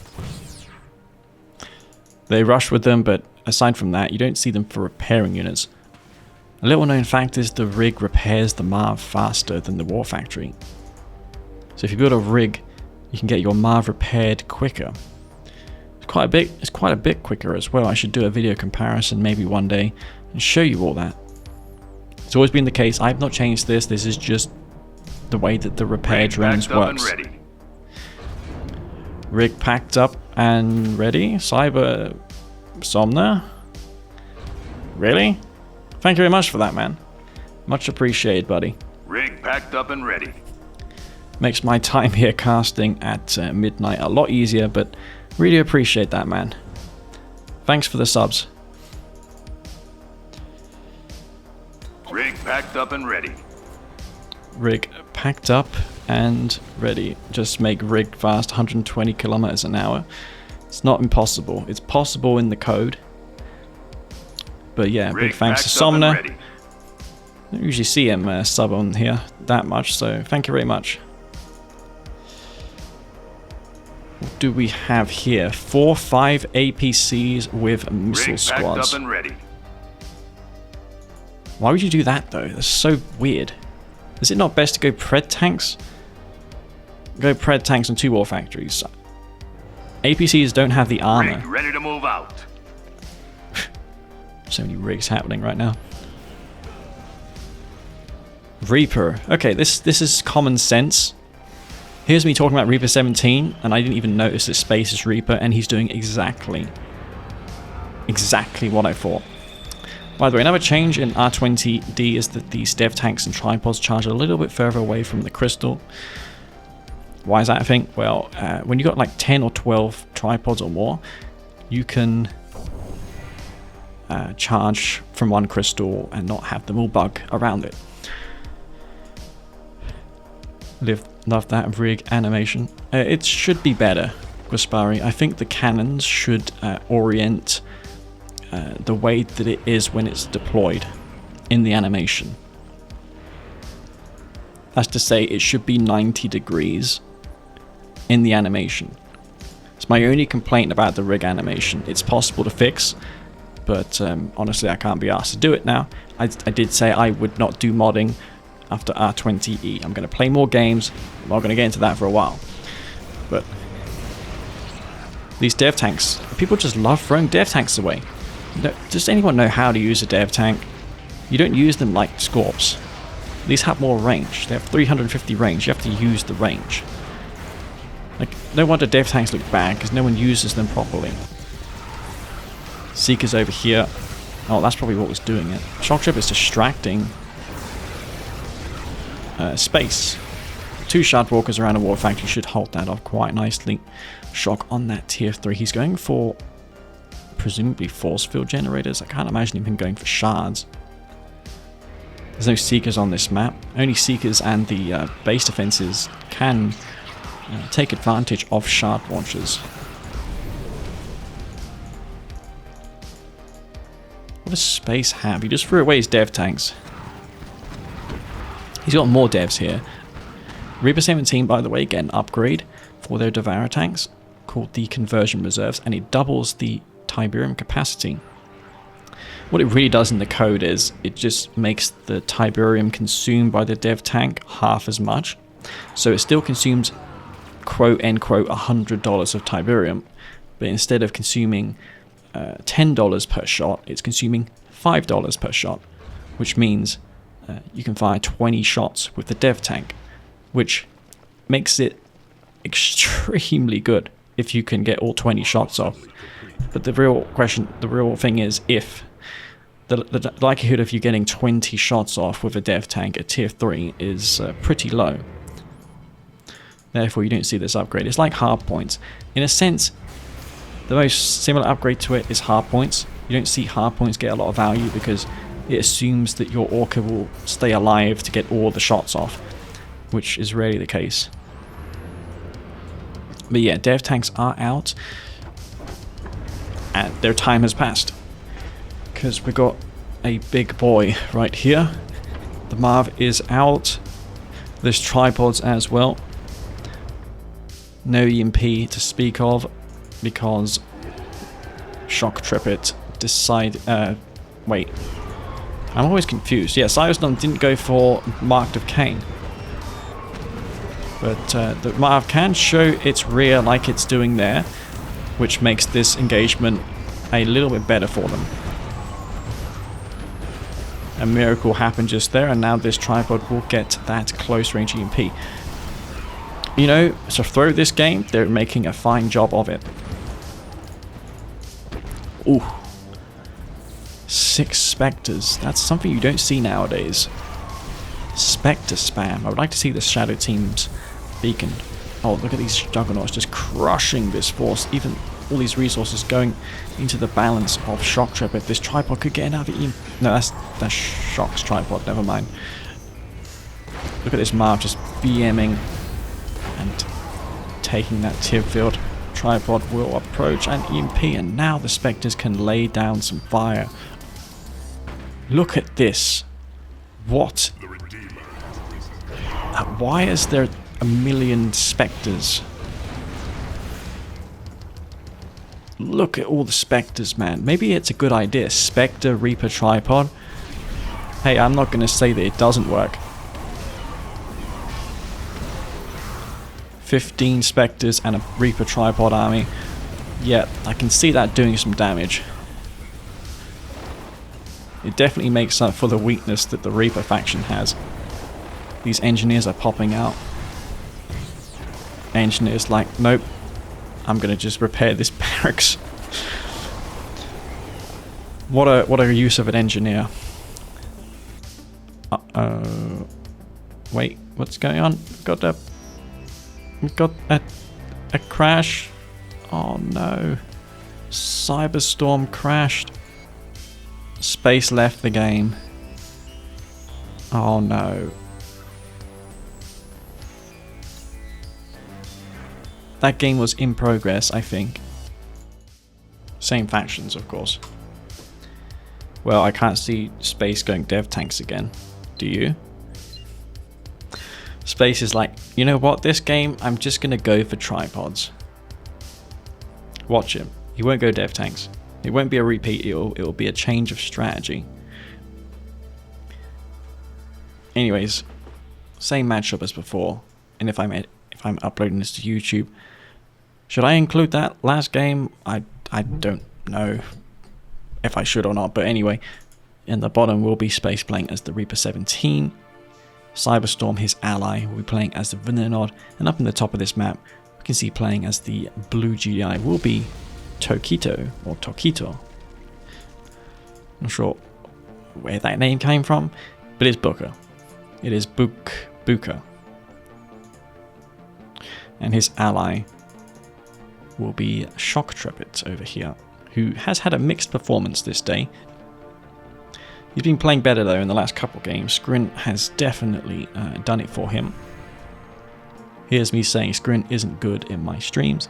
They rush with them, but aside from that, you don't see them for repairing units. A little known fact is the rig repairs the Marv faster than the War Factory. So if you build a rig, you can get your Marv repaired quicker. It's quite a bit quicker as well. I should do a video comparison maybe one day and show you all that. It's always been the case. I've not changed this. This is just the way that the repair drones works. Rig packed up and ready. Cyber Somna. Really? Thank you very much for that, man. Much appreciated, buddy. Rig packed up and ready. Makes my time here casting at midnight a lot easier, but really appreciate that, man. Thanks for the subs. Rig packed up and ready. Rig packed up and ready. Just make rig fast 120 kilometers an hour. It's not impossible. It's possible in the code. But yeah, big thanks to Somna. I don't usually see him sub on here that much, so thank you very much. What do we have here? 4-5 APCs with missile squads. Up and ready. Why would you do that though? That's so weird. Is it not best to go pred tanks? Go pred tanks and 2 war factories. APCs don't have the armor. Rig ready to move out. So many rigs happening right now. Reaper. Okay, this is common sense. Here's me talking about Reaper 17, and I didn't even notice that Space is Reaper, and he's doing exactly what I thought. By the way, another change in R20D is that these dev tanks and tripods charge a little bit further away from the crystal. Why is that a thing? Well, when you got like 10 or 12 tripods or more, you can charge from one crystal and not have them all bug around it. Love that rig animation. It should be better, Gaspari. I think the cannons should orient the way that it is when it's deployed. in the animation. That's to say, it should be 90 degrees in the animation. It's my only complaint about the rig animation. It's possible to fix, but honestly, I can't be asked to do it now. I did say I would not do modding after R20E. I'm going to play more games. I'm not going to get into that for a while. But these dev tanks, people just love throwing dev tanks away. Does anyone know how to use a dev tank? You don't use them like Scorps. These have more range. They have 350 range. You have to use the range. Like, no wonder dev tanks look bad, because no one uses them properly. Seekers over here. Oh, that's probably what was doing it. Shoktrepet is distracting space. 2 Shardwalkers around the water factory should hold that off quite nicely. Shok on that tier 3. He's going for presumably force field generators. I can't imagine him going for shards. There's no Seekers on this map. Only Seekers and the base defenses can take advantage of shard launchers. What does Space have? He just threw away his dev tanks. He's got more devs here. Reaper 17, by the way, get an upgrade for their Devourer tanks called the Conversion Reserves, and it doubles the Tiberium capacity. What it really does in the code is it just makes the Tiberium consumed by the dev tank half as much. So it still consumes quote unquote $100 of Tiberium, but instead of consuming $10 per shot, it's consuming $5 per shot, which means you can fire 20 shots with the dev tank, which makes it extremely good if you can get all 20 shots off. But the real thing is if the likelihood of you getting 20 shots off with a dev tank at tier 3 is pretty low. Therefore, you don't see this upgrade. It's like hard points. In a sense, the most similar upgrade to it is hard points. You don't see hard points get a lot of value because it assumes that your Orca will stay alive to get all the shots off, which is rarely the case. But yeah, dev tanks are out, and their time has passed. Because we got a big boy right here. The Marv is out. There's tripods as well. No EMP to speak of, because Shoktrepet wait. I'm always confused. Yeah, Cyberstorm didn't go for Mark of Kane. But the Marv can show its rear like it's doing there, which makes this engagement a little bit better for them. A miracle happened just there, and now this tripod will get that close range EMP. You know, so through this game, they're making a fine job of it. Ooh. 6 Spectres. That's something you don't see nowadays. Spectre spam. I would like to see the Shadow Team's beacon. Oh, look at these Juggernauts just crushing this force. Even all these resources going into the balance of Shoktrepet. This tripod could get another EM. No, that's Shok's tripod. Never mind. Look at this Marv just BMing and taking that tier field. Tripod will approach and EMP, and now the Spectres can lay down some fire. Look at this. What? Why is there a million Spectres? Look at all the Spectres, man. Maybe it's a good idea. Spectre Reaper tripod. Hey, I'm not going to say that it doesn't work. 15 Spectres and a Reaper tripod army. Yeah, I can see that doing some damage. It definitely makes up for the weakness that the Reaper faction has. These engineers are popping out. Engineers like, nope, I'm gonna just repair this barracks. What a use of an engineer. Wait, what's going on? Got a crash. Oh no. Cyberstorm crashed. Space left the game. Oh no. That game was in progress, I think. Same factions, of course. Well, I can't see Space going dev tanks again. Do you? Space is like, you know what, this game, I'm just going to go for tripods. Watch him. He won't go dev tanks. It won't be a repeat, it'll be a change of strategy. Anyways, same matchup as before. And if I'm uploading this to YouTube, should I include that last game? I don't know if I should or not, but anyway, in the bottom will be Space playing as the Reaper 17. Cyberstorm, his ally, will be playing as the Vinanod, and up in the top of this map, we can see playing as the blue GDI will be Tokito, or Tokito. Not sure where that name came from, but it's Booka. It is Booka. And his ally will be Shoktrepet over here, who has had a mixed performance this day. He's been playing better though in the last couple games. Scrin has definitely done it for him. Here's me saying Scrin isn't good in my streams,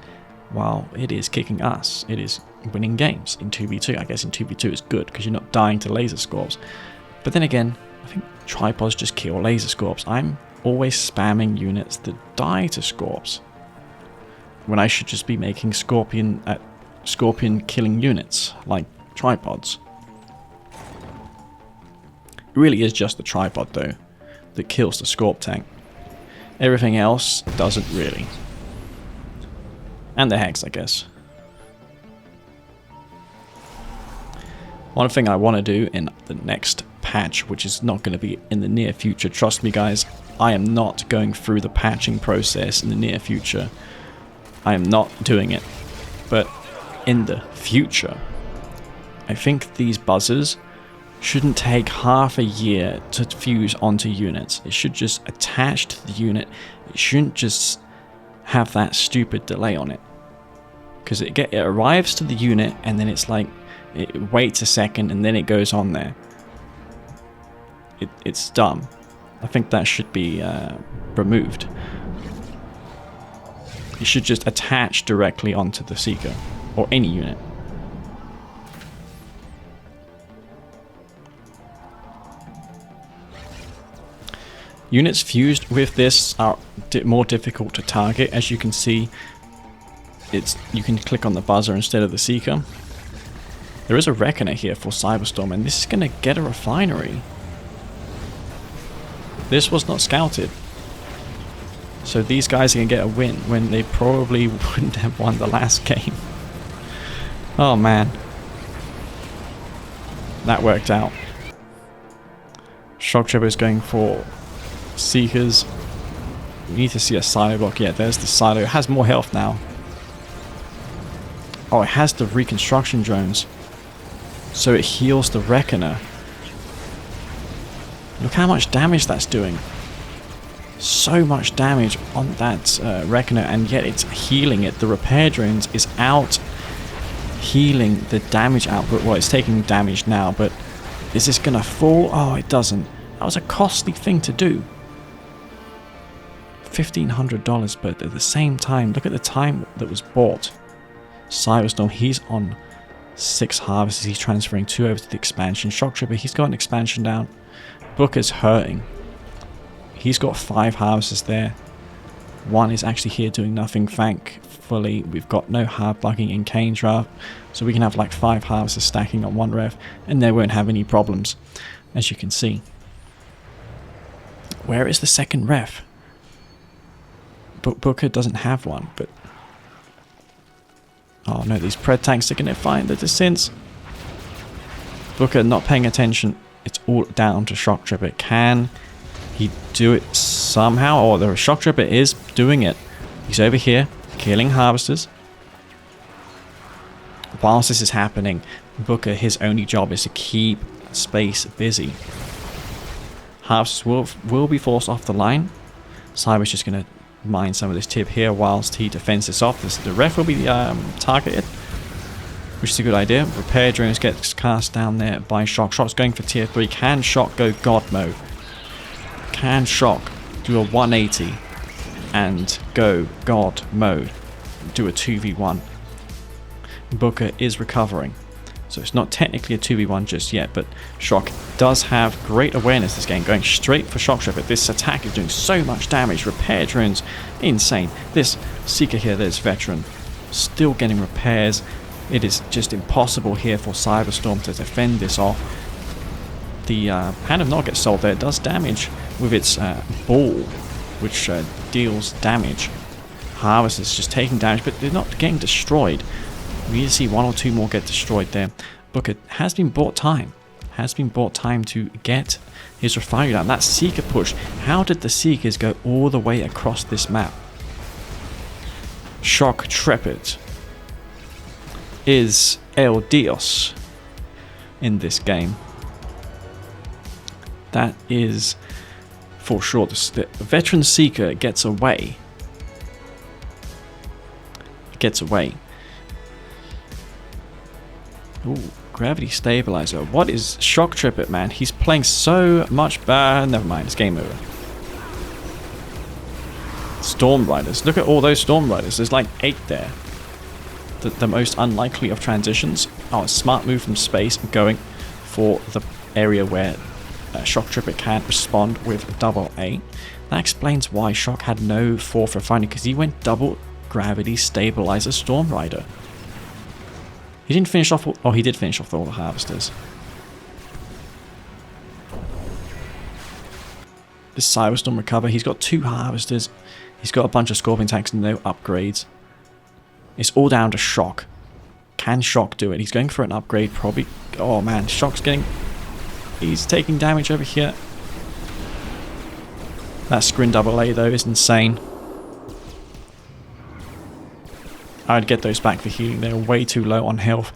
while it is kicking ass. It is winning games in 2v2. I guess in 2v2 it's good because you're not dying to laser scorps. But then again, I think tripods just kill laser scorps. I'm always spamming units that die to scorps, when I should just be making scorpion killing units like tripods. It really is just the tripod though that kills the scorp tank. Everything else doesn't really. And the hex, I guess. One thing I want to do in the next patch, which is not going to be in the near future, trust me guys, I am not going through the patching process in the near future. I am not doing it. But in the future, I think these buzzers shouldn't take half a year to fuse onto units. It should just attach to the unit. It shouldn't just have that stupid delay on it. Because it arrives to the unit and then it's like, it waits a second and then it goes on there. It's dumb. I think that should be removed. It should just attach directly onto the Seeker, or any unit. Units fused with this are more difficult to target. As you can see, you can click on the buzzer instead of the Seeker. There is a Reckoner here for Cyberstorm, and this is going to get a refinery. This was not scouted. So these guys can get a win when they probably wouldn't have won the last game. Oh man. That worked out. Shoktrepet is going for Seekers. We need to see a silo block. Yeah, there's the silo. It has more health now. Oh, it has the reconstruction drones. So it heals the Reckoner. Look how much damage that's doing. So much damage on that Reckoner, and yet it's healing it. The repair drones is out healing the damage output. Well, it's taking damage now, but is this gonna fall? Oh, it doesn't. That was a costly thing to do. $1,500, but at the same time, look at the time that was bought. Cyberstorm, he's on 6 harvests. He's transferring 2 over to the expansion. Shoktrepet, he's got an expansion down. Booka's hurting. He's got 5 harvests there. 1 is actually here doing nothing, thankfully. We've got no hard bugging in Kane draft, so we can have like 5 harvests stacking on 1 ref, and they won't have any problems, as you can see. Where is the second ref? Booka doesn't have one, but... Oh no, these pred tanks are going to find the descents. Booka not paying attention. It's all down to Shoktrepet. Can he do it somehow? Oh, the Shoktrepet is doing it. He's over here, killing harvesters. Whilst this is happening, Booka, his only job is to keep Space busy. Harvesters will be forced off the line. Cyber's just going to mine some of this tip here whilst he defends this off. The ref will be targeted, which is a good idea. Repair drones gets cast down there by Shok. Shok's going for tier 3. Can Shok go God mode? Can Shok do a 180 and go God mode? Do a 2v1. Booka is recovering. So it's not technically a 2v1 just yet, but Shok does have great awareness this game, going straight for Shoktrepet. This attack is doing so much damage. Repair drones, insane. This Seeker here, this veteran, still getting repairs. It is just impossible here for Cyberstorm to defend this off. The Hand of Nod gets sold there. It does damage with its ball, which deals damage. Harvest is just taking damage, but they're not getting destroyed. We need to see one or two more get destroyed there. Booka has been bought time. Has been bought time to get his refinery down. That Seeker push. How did the Seekers go all the way across this map? Shoktrepet is El Dios in this game. That is for sure. The veteran Seeker gets away. Gets away. Ooh, gravity stabilizer. What is Shoktrepet, man? He's playing so much bad. Never mind, it's game over. Storm Riders. Look at all those Storm Riders. There's like 8 there. The most unlikely of transitions. Oh, a smart move from space, going for the area where Shoktrepet can't respond with double A. That explains why Shok had no 4th refinery, because he went double gravity stabilizer Storm Rider. He didn't finish off. Oh, he did finish off all the harvesters. This Cyberstorm recover. He's got 2 harvesters. He's got a bunch of Scorpion tanks and no upgrades. It's all down to Shok. Can Shok do it? He's going for an upgrade, probably. Oh man, Shok's getting. He's taking damage over here. That Scrin double A though is insane. I'd get those back for healing. They're way too low on health.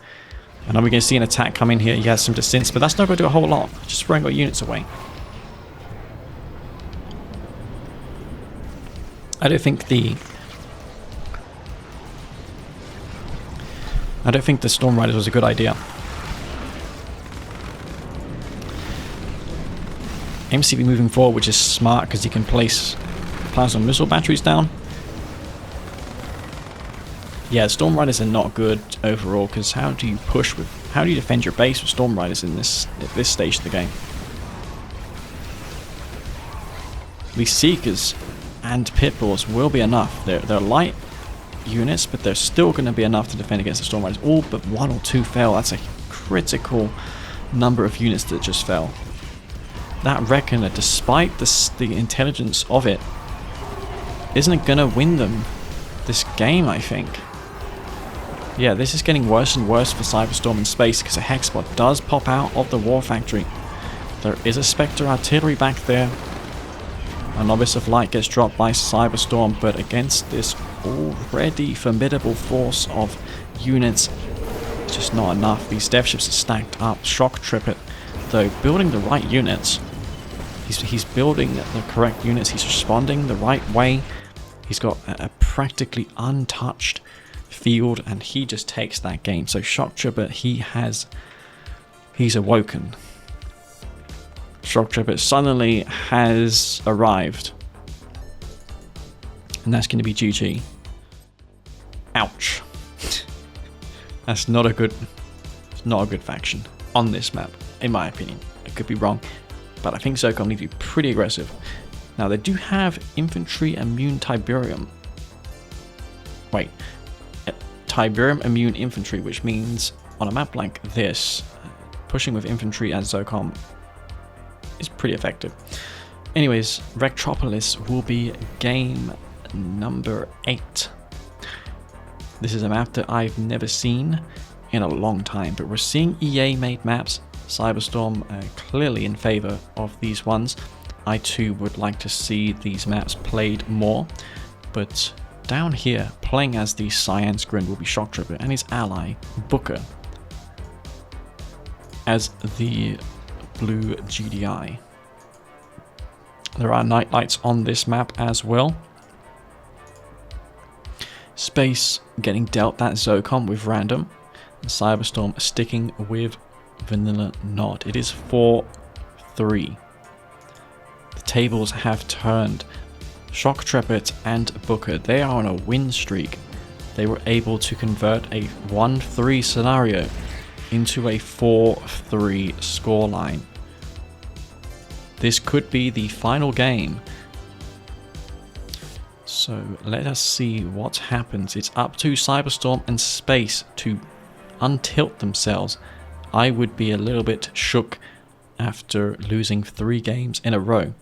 And are we going to see an attack come in here? He has some distance, but that's not going to do a whole lot. Just throwing our units away. I don't think the Storm Riders was a good idea. MCV moving forward, which is smart because he can place plasma missile batteries down. Yeah, Storm Riders are not good overall, because how do you defend your base with Storm Riders in this stage of the game? These Seekers and Pitbulls will be enough. They're light units, but they're still going to be enough to defend against the Storm Riders. All but 1 or 2 fell. That's a critical number of units that just fell. That Reckoner, despite the intelligence of it, isn't going to win them this game, I think. Yeah, this is getting worse and worse for Cyberstorm in space, because a Hexbot does pop out of the War Factory. There is a Spectre artillery back there. A Novice of Light gets dropped by Cyberstorm, but against this already formidable force of units, it's just not enough. These death ships are stacked up. Shoktrepet, though, building the right units. He's building the correct units. He's responding the right way. He's got a practically untouched field, and he just takes that game. So Shoktrepet, he's awoken. Shoktrepet suddenly has arrived, and that's going to be GG. Ouch. That's not a good faction on this map, in my opinion. I could be wrong, but I think Zocom need to be pretty aggressive. Now they do have infantry immune Tiberium. Wait. Tiberium immune infantry, which means on a map like this, pushing with infantry as Zocom is pretty effective. Anyways, Rectropolis will be game number 8. This is a map that I've never seen in a long time, but we're seeing EA made maps. Cyberstorm clearly in favor of these ones. I too would like to see these maps played more, but down here, playing as the Cyan Scrin will be Shoktrepet, and his ally, Booka, as the blue GDI. There are night lights on this map as well. Space getting dealt that Zocom with random. And Cyberstorm sticking with Vanilla Nod. It is 4-3. The tables have turned. Shoktrepet and Booka, they are on a win streak. They were able to convert a 1-3 scenario into a 4-3 scoreline. This could be the final game. So let us see what happens. It's up to Cyberstorm and Space to untilt themselves. I would be a little bit shook after losing 3 games in a row.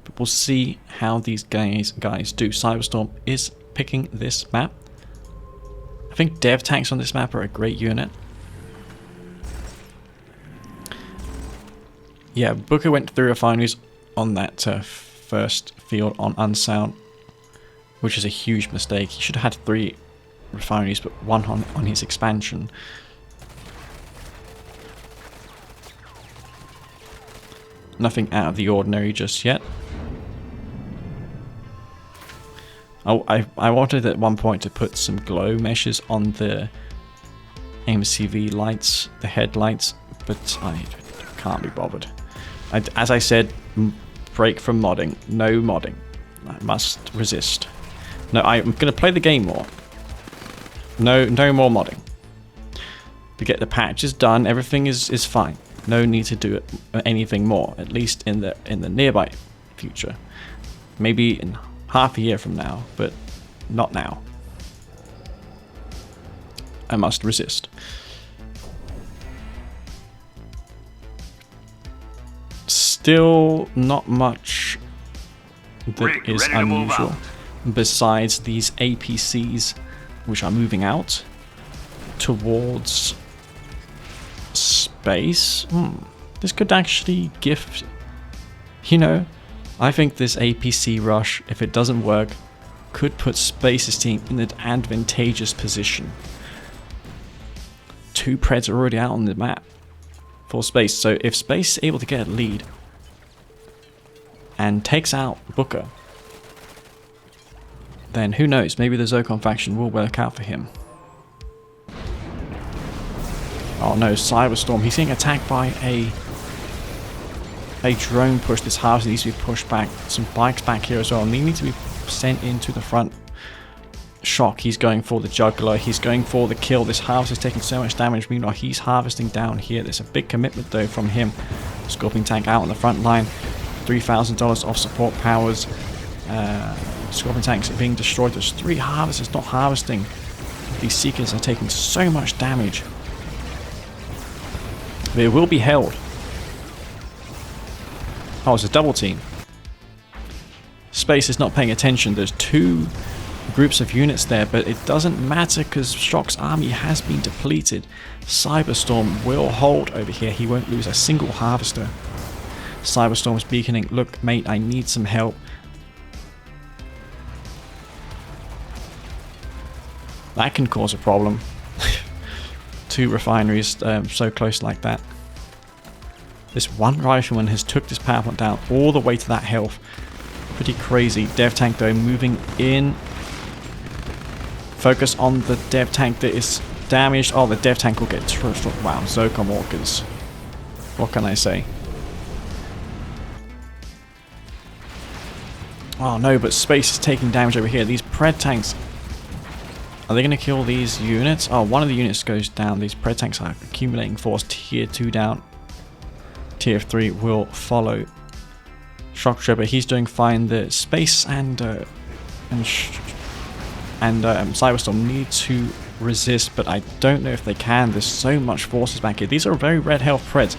But we'll see how these guys do. Cyberstorm is picking this map. I think dev tanks on this map are a great unit. Yeah, Booka went through refineries on that first field on Unsound, which is a huge mistake. He should have had 3 refineries, but 1 on his expansion. Nothing out of the ordinary just yet. I wanted at one point to put some glow meshes on the MCV lights, the headlights, but I can't be bothered. As I said, break from modding. No modding. I must resist. No, I'm going to play the game more. No more modding. To get the patches done, everything is fine. No need to do anything more, at least in the nearby future. Maybe in half a year from now, but not now. I must resist. Still not much that is unusual besides these APCs which are moving out towards space. This could actually give, you know, I think this APC rush, if it doesn't work, could put Space's team in an advantageous position. 2 Preds are already out on the map for Space, so if Space is able to get a lead and takes out Booka, then who knows, maybe the Zocon faction will work out for him. Oh no, Cyberstorm, he's getting attacked by a drone push. This house needs to be pushed back. Some bikes back here as well, and they need to be sent into the front. Shok, he's going for the juggler, he's going for the kill. This house is taking so much damage, meanwhile he's harvesting down here. There's a big commitment though from him. Scorpion tank out on the front line, $3,000 off support powers. Scorpion tanks are being destroyed. There's 3 harvesters not harvesting. These Seekers are taking so much damage. They will be held. Oh, it's a double team. Space is not paying attention. There's 2 groups of units there, but it doesn't matter because Shok's army has been depleted. Cyberstorm will hold over here. He won't lose a single harvester. Cyberstorm is beaconing. Look, mate, I need some help. That can cause a problem. 2 refineries so close like that. This one rifleman has took this power plant down all the way to that health. Pretty crazy. Dev tank though moving in. Focus on the dev tank that is damaged. Oh, the dev tank will get destroyed. Wow, Zocon walkers. What can I say? Oh no, but Space is taking damage over here. These Pred tanks, are they going to kill these units? Oh, one of the units goes down. These Pred tanks are accumulating force. Tier 2 down. Tier 3 will follow. Shoktrepet, he's doing fine. The Space and Cyberstorm need to resist, but I don't know if they can. There's so much forces back here. These are very red health Preds.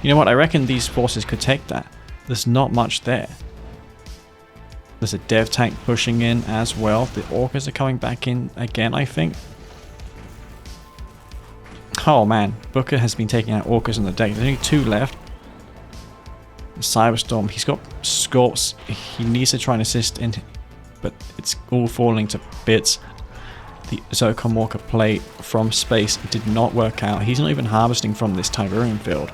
You know what? I reckon these forces could take that. There's not much there. There's a dev tank pushing in as well. The Orcas are coming back in again, I think. Oh man, Booka has been taking out Orcas on the deck. There's only 2 left. Cyberstorm, he's got Scorps. He needs to try and assist in, but it's all falling to bits. The Zocon Walker play from Space did not work out. He's not even harvesting from this Tiberium field.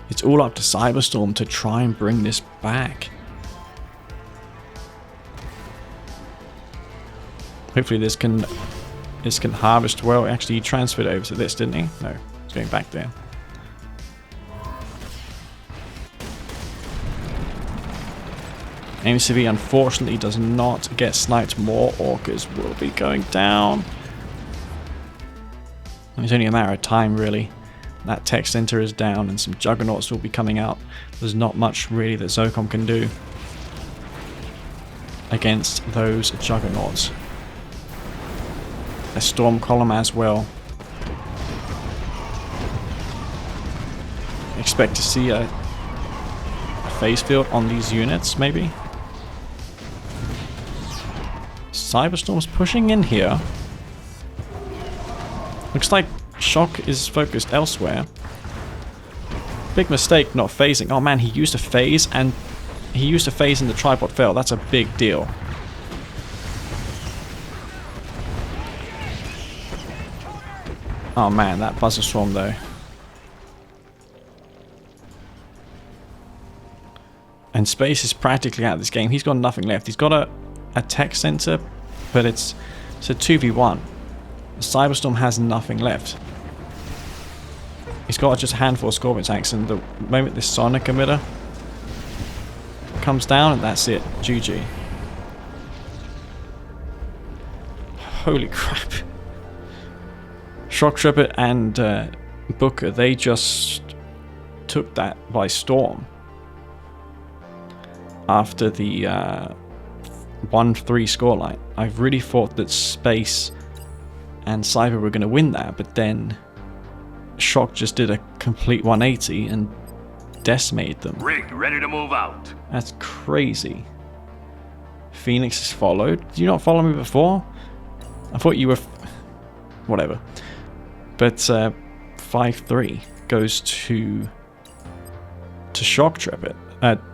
It's all up to Cyberstorm to try and bring this back. Hopefully this can harvest well. Actually, he transferred over to this, didn't he? No, it's going back there. MCV unfortunately does not get sniped. More Orcas will be going down. It's only a matter of time, really. That tech center is down and some juggernauts will be coming out. There's not much really that Zocom can do against those juggernauts. A storm column as well. Expect to see a phase field on these units, maybe. Cyberstorm's pushing in here. Looks like Shok is focused elsewhere. Big mistake not phasing. Oh man, he used a phase and he used a phase and the tripod fell. That's a big deal. Oh man, that buzzer swarm though. And Space is practically out of this game. He's got nothing left. He's got a tech center, but it's a 2v1. Cyberstorm has nothing left. He's got just a handful of Scorpion tanks, and the moment this Sonic emitter comes down, and that's it. GG. Holy crap. Shoktrepet and Booka, they just took that by storm. After the 1-3 scoreline. I really thought that Space and Cyber were going to win that, but then Shok just did a complete 180 and decimated them. Rig, ready to move out. That's crazy. Phoenix is followed. Did you not follow me before? I thought you were... whatever. But 5-3 goes to Shoktrepet.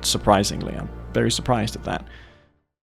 Surprisingly, I'm very surprised at that.